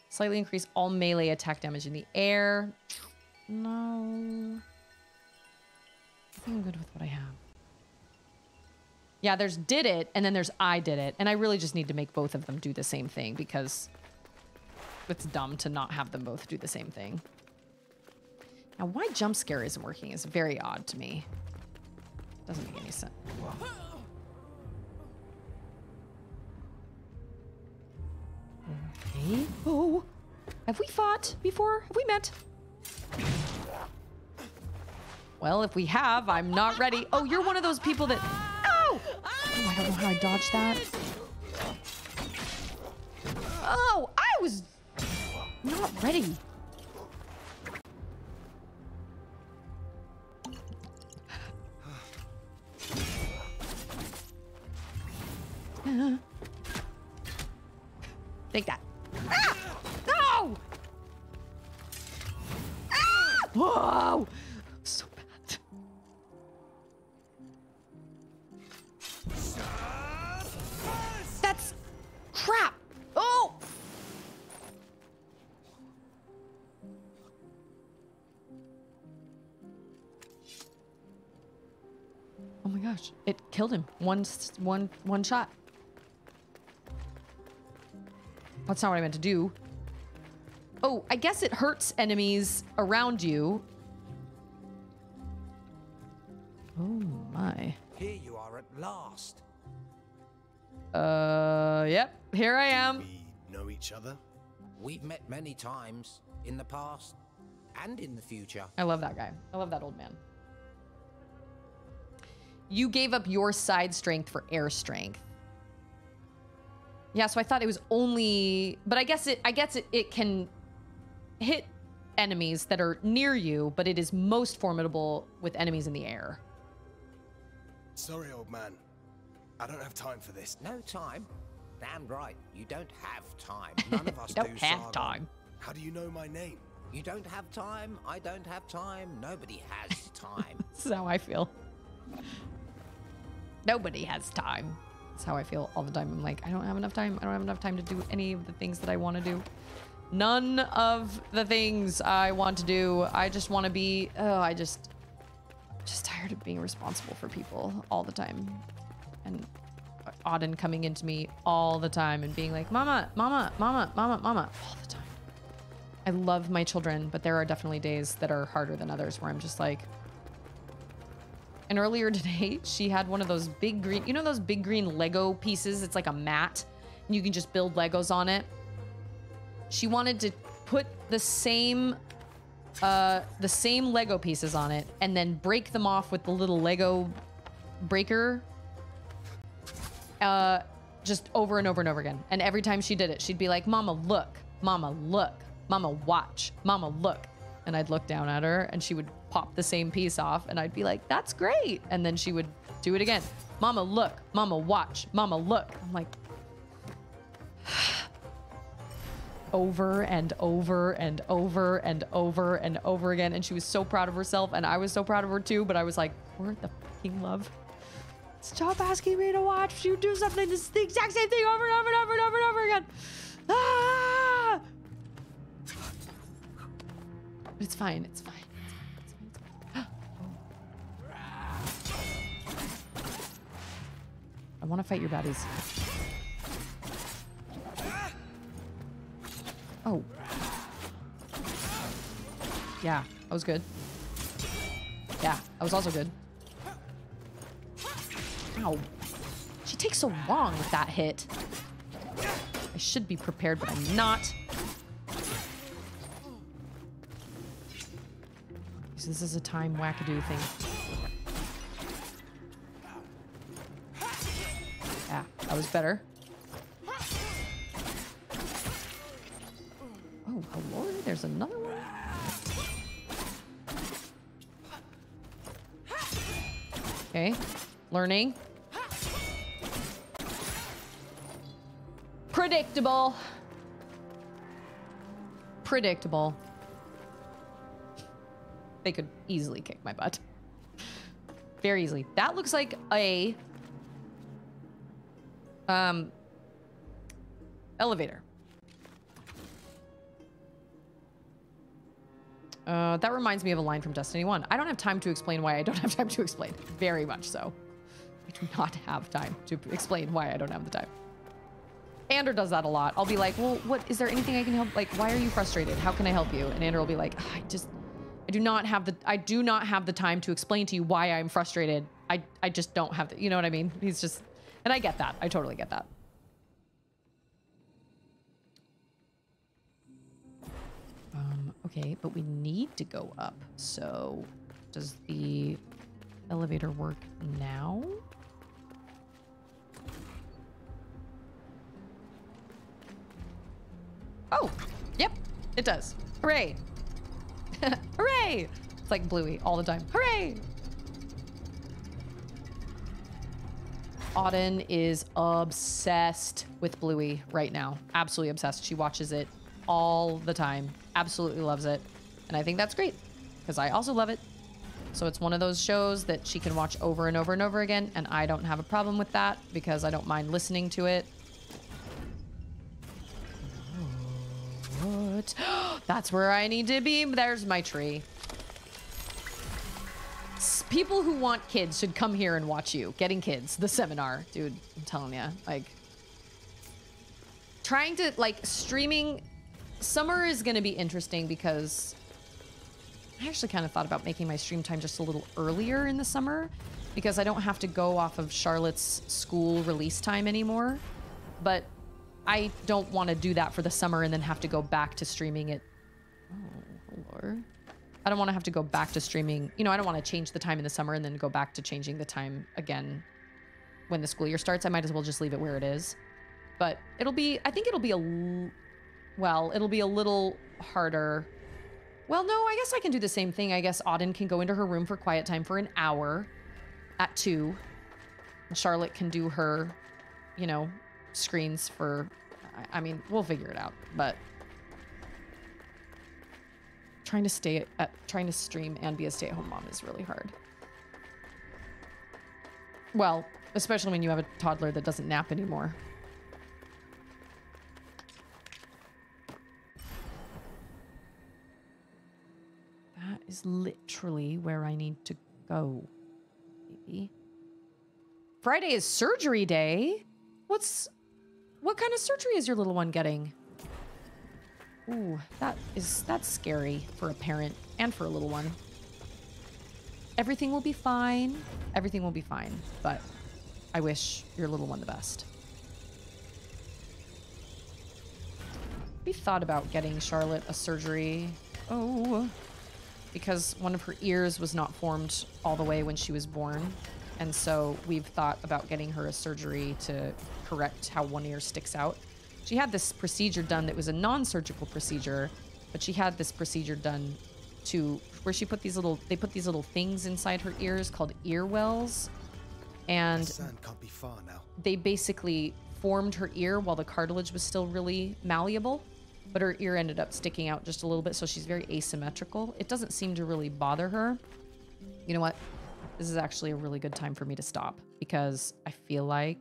Slightly increase all melee attack damage in the air. No. I think I'm good with what I have. Yeah, there's did it, and then there's I did it. And I really just need to make both of them do the same thing because it's dumb to not have them both do the same thing. Now, why jump scare isn't working is very odd to me. Doesn't make any sense. Okay. Oh, have we fought before? Have we met? Well, if we have, I'm not ready. Oh, you're one of those people that... Oh, I don't know how I dodged that. Oh, I was not ready. Take that. Ah! No! Ah! Whoa! So bad. That's crap. Oh! Oh my gosh! It killed him. One shot. That's not what I meant to do. Oh, I guess it hurts enemies around you. Oh my. Here you are at last. Yep. Here I am. We know each other? We've met many times in the past and in the future. I love that guy. I love that old man. You gave up your side strength for air strength. Yeah, so I thought it was only, but I guess it can hit enemies that are near you, but it is most formidable with enemies in the air. Sorry, old man. I don't have time for this. No time? Damn right, you don't have time. None of us Don't do, have Sargon. time. How do you know my name? You don't have time, I don't have time, nobody has time. This is how I feel. Nobody has time. That's how I feel all the time. I'm like, I don't have enough time. I don't have enough time to do any of the things that I want to do. None of the things I want to do. I just want to be, I'm just tired of being responsible for people all the time. And Auden coming into me all the time and being like, mama, mama, mama, mama, mama, all the time. I love my children, but there are definitely days that are harder than others where I'm just like, and earlier today, she had one of those big green, you know those big green Lego pieces? It's like a mat, and you can just build Legos on it. She wanted to put the same Lego pieces on it, and then break them off with the little Lego breaker just over and over and over again. And every time she did it, she'd be like, Mama, look. Mama, look. Mama, watch. Mama, look. And I'd look down at her and she would pop the same piece off and I'd be like, that's great. And then she would do it again. Mama, look. Mama, watch. Mama, look. I'm like, over and over and over and over and over again. And she was so proud of herself and I was so proud of her too. But I was like, weren't the fucking love. Stop asking me to watch you do something. This is the exact same thing over and over and over and over and over again. Ah! It's fine. It's fine. It's fine. I want to fight your baddies. Oh. Yeah, that was good. Yeah, that was also good. Ow. She takes so long with that hit. I should be prepared, but I'm not. So this is a time wackadoo thing. Yeah, that was better. Oh, Lord, there's another one. Okay, learning. Predictable. Predictable. They could easily kick my butt. Very easily. That looks like a elevator. That reminds me of a line from Destiny 1. I don't have time to explain why I don't have time to explain. Very much so. I do not have time to explain why I don't have the time. Andrew does that a lot. I'll be like, well, what, is there anything I can help? Like, why are you frustrated? How can I help you? And Andrew will be like, I do not have the time to explain to you why I'm frustrated. I just don't have the, you know what I mean? He's just, and I get that. I totally get that. Okay, but we need to go up. So does the elevator work now? Oh, yep, it does. Hooray. Hooray. It's like Bluey all the time. Hooray. Auden is obsessed with Bluey right now. Absolutely obsessed. She watches it all the time. Absolutely loves it. And I think that's great because I also love it. So it's one of those shows that she can watch over and over and over again. And I don't have a problem with that because I don't mind listening to it. What? That's where I need to be. There's my tree. People who want kids should come here and watch you. Getting Kids, the seminar. Dude, I'm telling you. Like, trying to, like, streaming... Summer is going to be interesting because I actually kind of thought about making my stream time just a little earlier in the summer because I don't have to go off of Charlotte's school release time anymore. But I don't want to do that for the summer and then have to go back to streaming it. Oh, Lord. I don't want to have to go back to streaming. You know, I don't want to change the time in the summer and then go back to changing the time again when the school year starts. I might as well just leave it where it is. But it'll be, I think it'll be it'll be a little harder. Well, no, I guess I can do the same thing. I guess Auden can go into her room for quiet time for an hour at 2. Charlotte can do her, you know, screens for, I mean, we'll figure it out, but trying to stream and be a stay-at-home mom is really hard. Well, especially when you have a toddler that doesn't nap anymore. That is literally where I need to go. Maybe. Friday is surgery day. What kind of surgery is your little one getting? Ooh, that's scary for a parent and for a little one. Everything will be fine. Everything will be fine, but I wish your little one the best. We thought about getting Charlotte a surgery. Oh, because one of her ears was not formed all the way when she was born. And so we've thought about getting her a surgery to correct how one ear sticks out. She had this procedure done that was a non-surgical procedure, but she had this procedure done to where they put these little things inside her ears called ear wells. And Sand can't be far now. they basically formed her ear while the cartilage was still really malleable, but her ear ended up sticking out just a little bit, so she's very asymmetrical. It doesn't seem to really bother her. You know what? This is actually a really good time for me to stop, because I feel like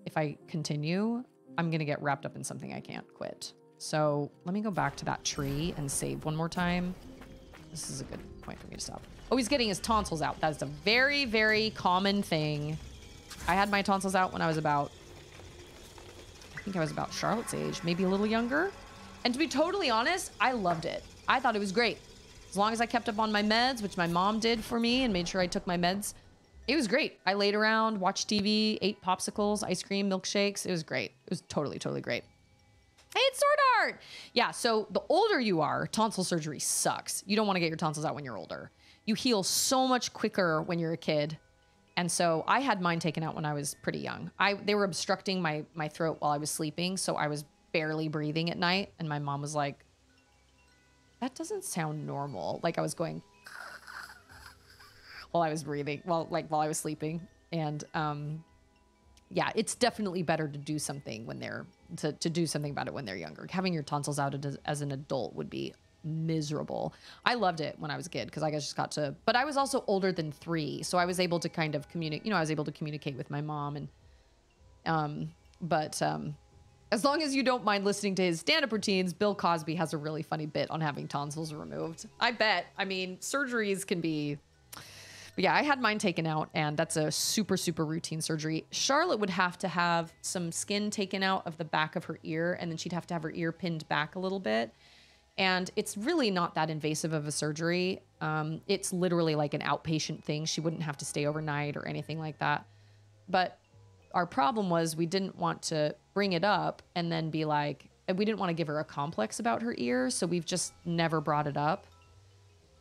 if I continue, I'm going to get wrapped up in something I can't quit. So let me go back to that tree and save one more time. This is a good point for me to stop. Oh, he's getting his tonsils out. That's a very, very common thing. I had my tonsils out when I was about, I think I was about Charlotte's age, maybe a little younger. And to be totally honest, I loved it. I thought it was great. As long as I kept up on my meds, which my mom did for me and made sure I took my meds, it was great. I laid around, watched TV, ate popsicles, ice cream, milkshakes. It was great. It was totally, totally great. Hey, it's Sword Art! Yeah, so the older you are, tonsil surgery sucks. You don't want to get your tonsils out when you're older. You heal so much quicker when you're a kid. And so I had mine taken out when I was pretty young. They were obstructing my throat while I was sleeping, so I was barely breathing at night. And my mom was like, that doesn't sound normal. Like I was going while I was breathing, while I was sleeping. And yeah, it's definitely better to do something when they're to do something about it when they're younger. Having your tonsils out as an adult would be miserable. I loved it when I was a kid because I just got to, but I was also older than 3, so I was able to kind of communicate. You know, I was able to communicate with my mom, and as long as you don't mind listening to his stand-up routines, Bill Cosby has a really funny bit on having tonsils removed. I bet. I mean, surgeries can be. But yeah, I had mine taken out, and that's a super, super routine surgery. Charlotte would have to have some skin taken out of the back of her ear, and then she'd have to have her ear pinned back a little bit. And it's really not that invasive of a surgery. It's literally like an outpatient thing. She wouldn't have to stay overnight or anything like that. But our problem was we didn't want to bring it up and then be like, we didn't want to give her a complex about her ear, so we've just never brought it up.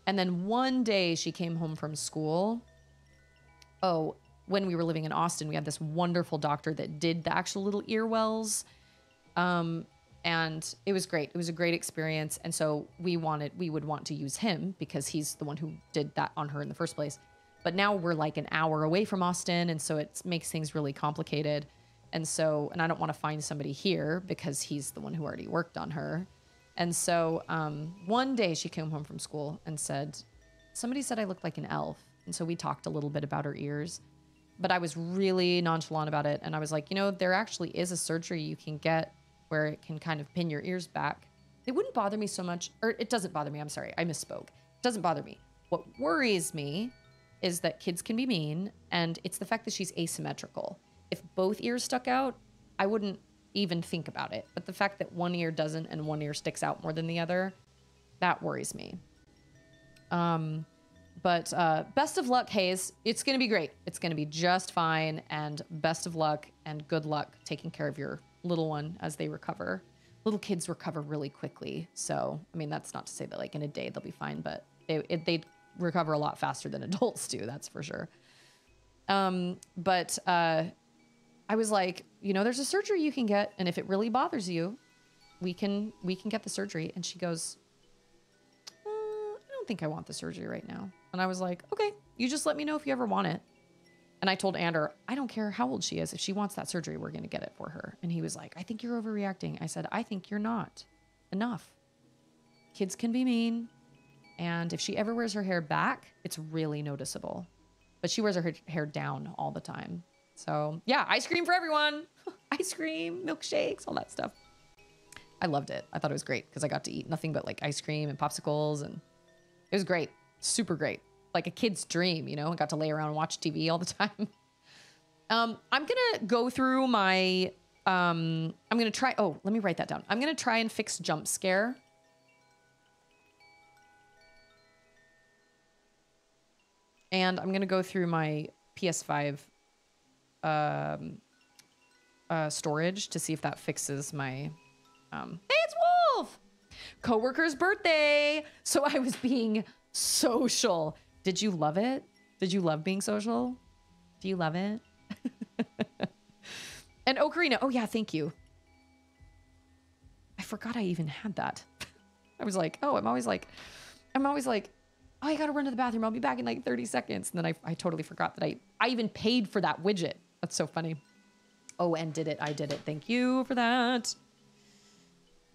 And then one day she came home from school. Oh, when we were living in Austin, we had this wonderful doctor that did the actual little ear wells. And it was great. It was a great experience. And so we would want to use him because he's the one who did that on her in the first place. But now we're like an hour away from Austin. And so it makes things really complicated. And I don't want to find somebody here because he's the one who already worked on her. And so one day she came home from school and said, somebody said I looked like an elf. And so we talked a little bit about her ears, but I was really nonchalant about it. And I was like, you know, there actually is a surgery you can get where it can kind of pin your ears back. It wouldn't bother me so much, or it doesn't bother me. I'm sorry, I misspoke. It doesn't bother me. What worries me is that kids can be mean, and it's the fact that she's asymmetrical. If both ears stuck out, I wouldn't even think about it. But the fact that one ear doesn't and one ear sticks out more than the other, that worries me. But best of luck, Hayes. It's going to be great. It's going to be just fine. And best of luck and good luck taking care of your little one as they recover. Little kids recover really quickly. So, I mean, that's not to say that like in a day they'll be fine, but they recover a lot faster than adults do. That's for sure. I was like, you know, there's a surgery you can get, and if it really bothers you, we can get the surgery. And she goes, I don't think I want the surgery right now. And I was like, okay, you just let me know if you ever want it. And I told Ander, I don't care how old she is. If she wants that surgery, we're going to get it for her. And he was like, I think you're overreacting. I said, I think you're not. Enough. Kids can be mean. And if she ever wears her hair back, it's really noticeable. But she wears her hair down all the time. So yeah, ice cream for everyone. Ice cream, milkshakes, all that stuff. I loved it. I thought it was great because I got to eat nothing but like ice cream and popsicles, and it was great. Super great. Like a kid's dream, you know, I got to lay around and watch TV all the time. I'm going to go through my, I'm going to try, let me write that down. I'm going to try and fix jump scare. And I'm going to go through my PS5 storage to see if that fixes my, hey, it's Wolf! Coworker's birthday. So I was being social. Did you love it? Did you love being social? Do you love it? And Ocarina. Oh yeah, thank you. I forgot I even had that. I was like, oh, I'm always like, oh, I gotta run to the bathroom. I'll be back in like 30 seconds. And then I totally forgot that I even paid for that widget. That's so funny. Oh, and I did it. Thank you for that.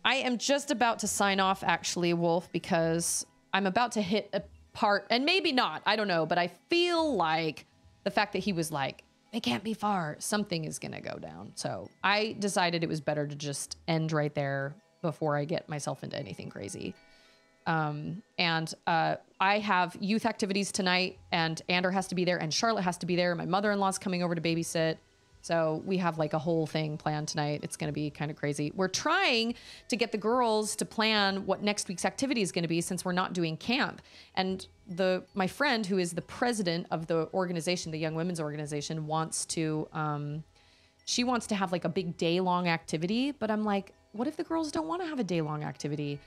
I am just about to sign off, actually, Wolf, because I'm about to hit a part, and maybe not, I don't know, but I feel like the fact that he was like, they can't be far, something is gonna go down. So I decided it was better to just end right there before I get myself into anything crazy. I have youth activities tonight, and Ander has to be there, and Charlotte has to be there. My mother-in-law's coming over to babysit. So we have like a whole thing planned tonight. It's going to be kind of crazy. We're trying to get the girls to plan what next week's activity is going to be, since we're not doing camp. And my friend, who is the president of the organization, the Young Women's Organization, wants to have like a big day-long activity. But I'm like, what if the girls don't want to have a day-long activity?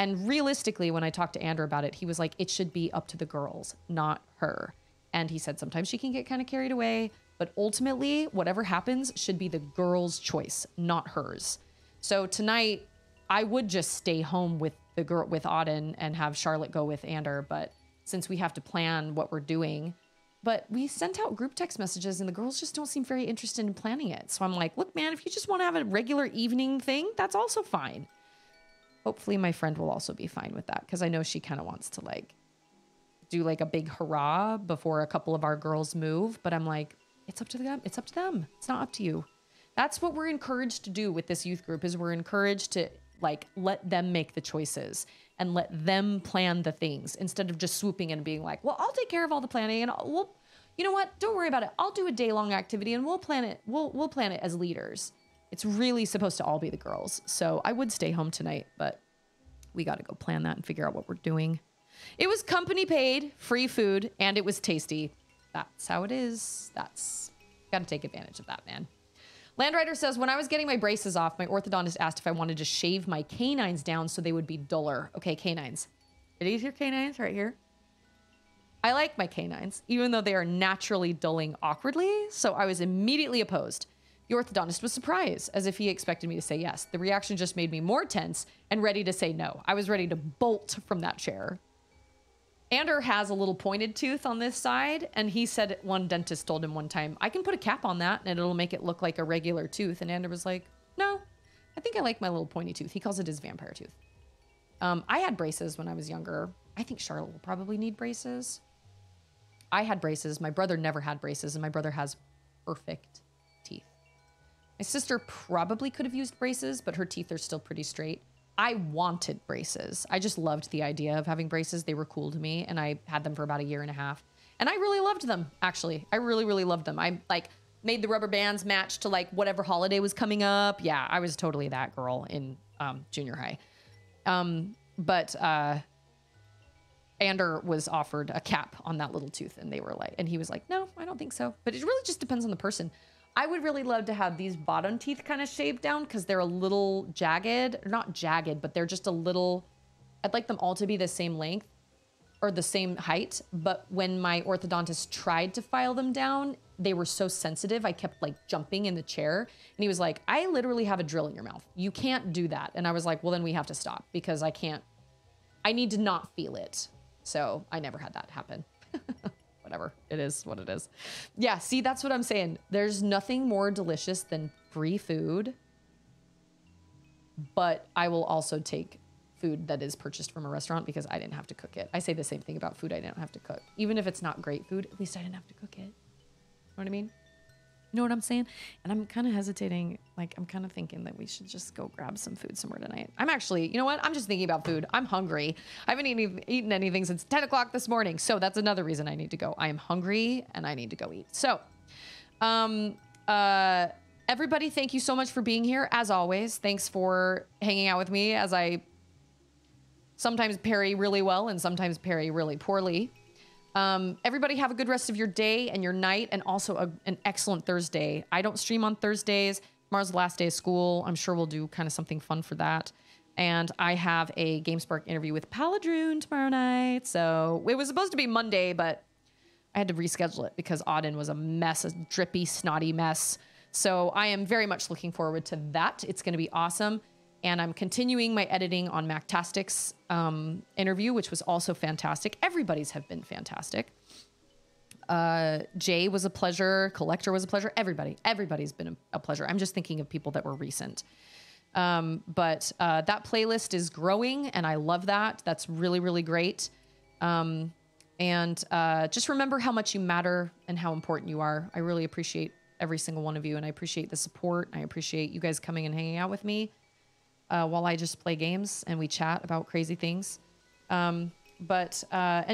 And realistically, when I talked to Andrew about it, he was like, it should be up to the girls, not her. And he said sometimes she can get kind of carried away, but ultimately, whatever happens should be the girl's choice, not hers. So tonight, I would just stay home with the girl, with Auden, and have Charlotte go with Ander. But since we have to plan what we're doing, but we sent out group text messages and the girls just don't seem very interested in planning it. So I'm like, look, man, if you just want to have a regular evening thing, that's also fine. Hopefully my friend will also be fine with that, because I know she kind of wants to like do like a big hurrah before a couple of our girls move. But I'm like, it's up to them. It's up to them. It's not up to you. That's what we're encouraged to do with this youth group, is we're encouraged to like let them make the choices and let them plan the things, instead of just swooping in and being like, well, I'll take care of all the planning, and you know what? Don't worry about it. I'll do a day-long activity and we'll plan it. We'll plan it as leaders. It's really supposed to all be the girls. So I would stay home tonight, but we got to go plan that and figure out what we're doing. It was company paid, free food, and it was tasty. That's how it is. That's got to take advantage of that, man. Landrider says, when I was getting my braces off, my orthodontist asked if I wanted to shave my canines down so they would be duller. Okay, canines. Are these your canines right here? I like my canines, even though they are naturally dulling awkwardly, so I was immediately opposed. The orthodontist was surprised, as if he expected me to say yes. The reaction just made me more tense and ready to say no. I was ready to bolt from that chair. Ander has a little pointed tooth on this side, and he said one dentist told him one time, I can put a cap on that and it'll make it look like a regular tooth. And Ander was like, no, I think I like my little pointy tooth. He calls it his vampire tooth. I had braces when I was younger. I think Charlotte will probably need braces. I had braces. My brother never had braces, and my brother has perfect teeth. My sister probably could have used braces, but her teeth are still pretty straight. I wanted braces. I just loved the idea of having braces. They were cool to me, and I had them for about 1.5 years. And I really loved them, actually. I really, really loved them. I like made the rubber bands match to like whatever holiday was coming up. Yeah, I was totally that girl in junior high. But Ander was offered a cap on that little tooth, and he was like, no, I don't think so. But it really just depends on the person. I would really love to have these bottom teeth kind of shaved down, because they're a little jagged. Not jagged, but they're just a little, I'd like them all to be the same length or the same height. But when my orthodontist tried to file them down, they were so sensitive. I kept like jumping in the chair, and he was like, I literally have a drill in your mouth. You can't do that. And I was like, well, then we have to stop, because I need to not feel it. So I never had that happen. Whatever, it is what it is. Yeah, see, that's what I'm saying. There's nothing more delicious than free food, but I will also take food that is purchased from a restaurant, because I didn't have to cook it. I say the same thing about food I didn't have to cook. Even if it's not great food, at least I didn't have to cook it. You know what I mean? You know what I'm saying? And I'm kind of hesitating. Like, I'm kind of thinking that we should just go grab some food somewhere tonight. I'm actually, you know what? I'm just thinking about food. I'm hungry. I haven't eaten anything since 10 o'clock this morning. So that's another reason I need to go. I am hungry and I need to go eat. So, everybody, thank you so much for being here. As always, thanks for hanging out with me as I sometimes parry really well and sometimes parry really poorly. Everybody have a good rest of your day and your night, and also an excellent Thursday. I don't stream on Thursdays. Tomorrow's the last day of school. I'm sure we'll do kind of something fun for that. And I have a GameSpark interview with Paladrune tomorrow night. So it was supposed to be Monday, but I had to reschedule it because Auden was a mess, a drippy, snotty mess. So I am very much looking forward to that. It's going to be awesome. And I'm continuing my editing on Mactastic's interview, which was also fantastic. Everybody's have been fantastic. Jay was a pleasure. Collector was a pleasure. Everybody's been a pleasure. I'm just thinking of people that were recent. But that playlist is growing and I love that. That's really, really great. And just remember how much you matter and how important you are. I really appreciate every single one of you, and I appreciate the support. I appreciate you guys coming and hanging out with me while I just play games and we chat about crazy things. And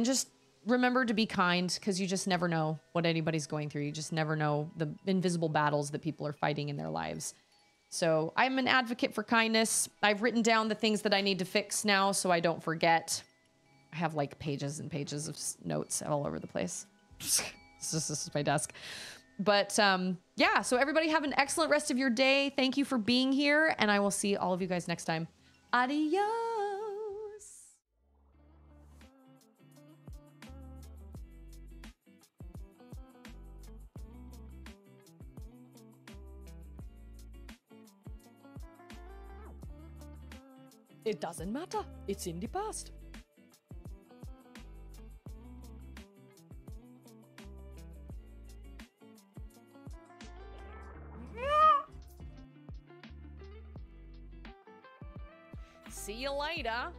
just remember to be kind, because you just never know what anybody's going through. You just never know the invisible battles that people are fighting in their lives. So I'm an advocate for kindness. I've written down the things that I need to fix now so I don't forget. I have like pages and pages of notes all over the place. This is my desk. But yeah, so everybody have an excellent rest of your day. Thank you for being here, and I will see all of you guys next time. Adios. It doesn't matter. It's in the past. See you later.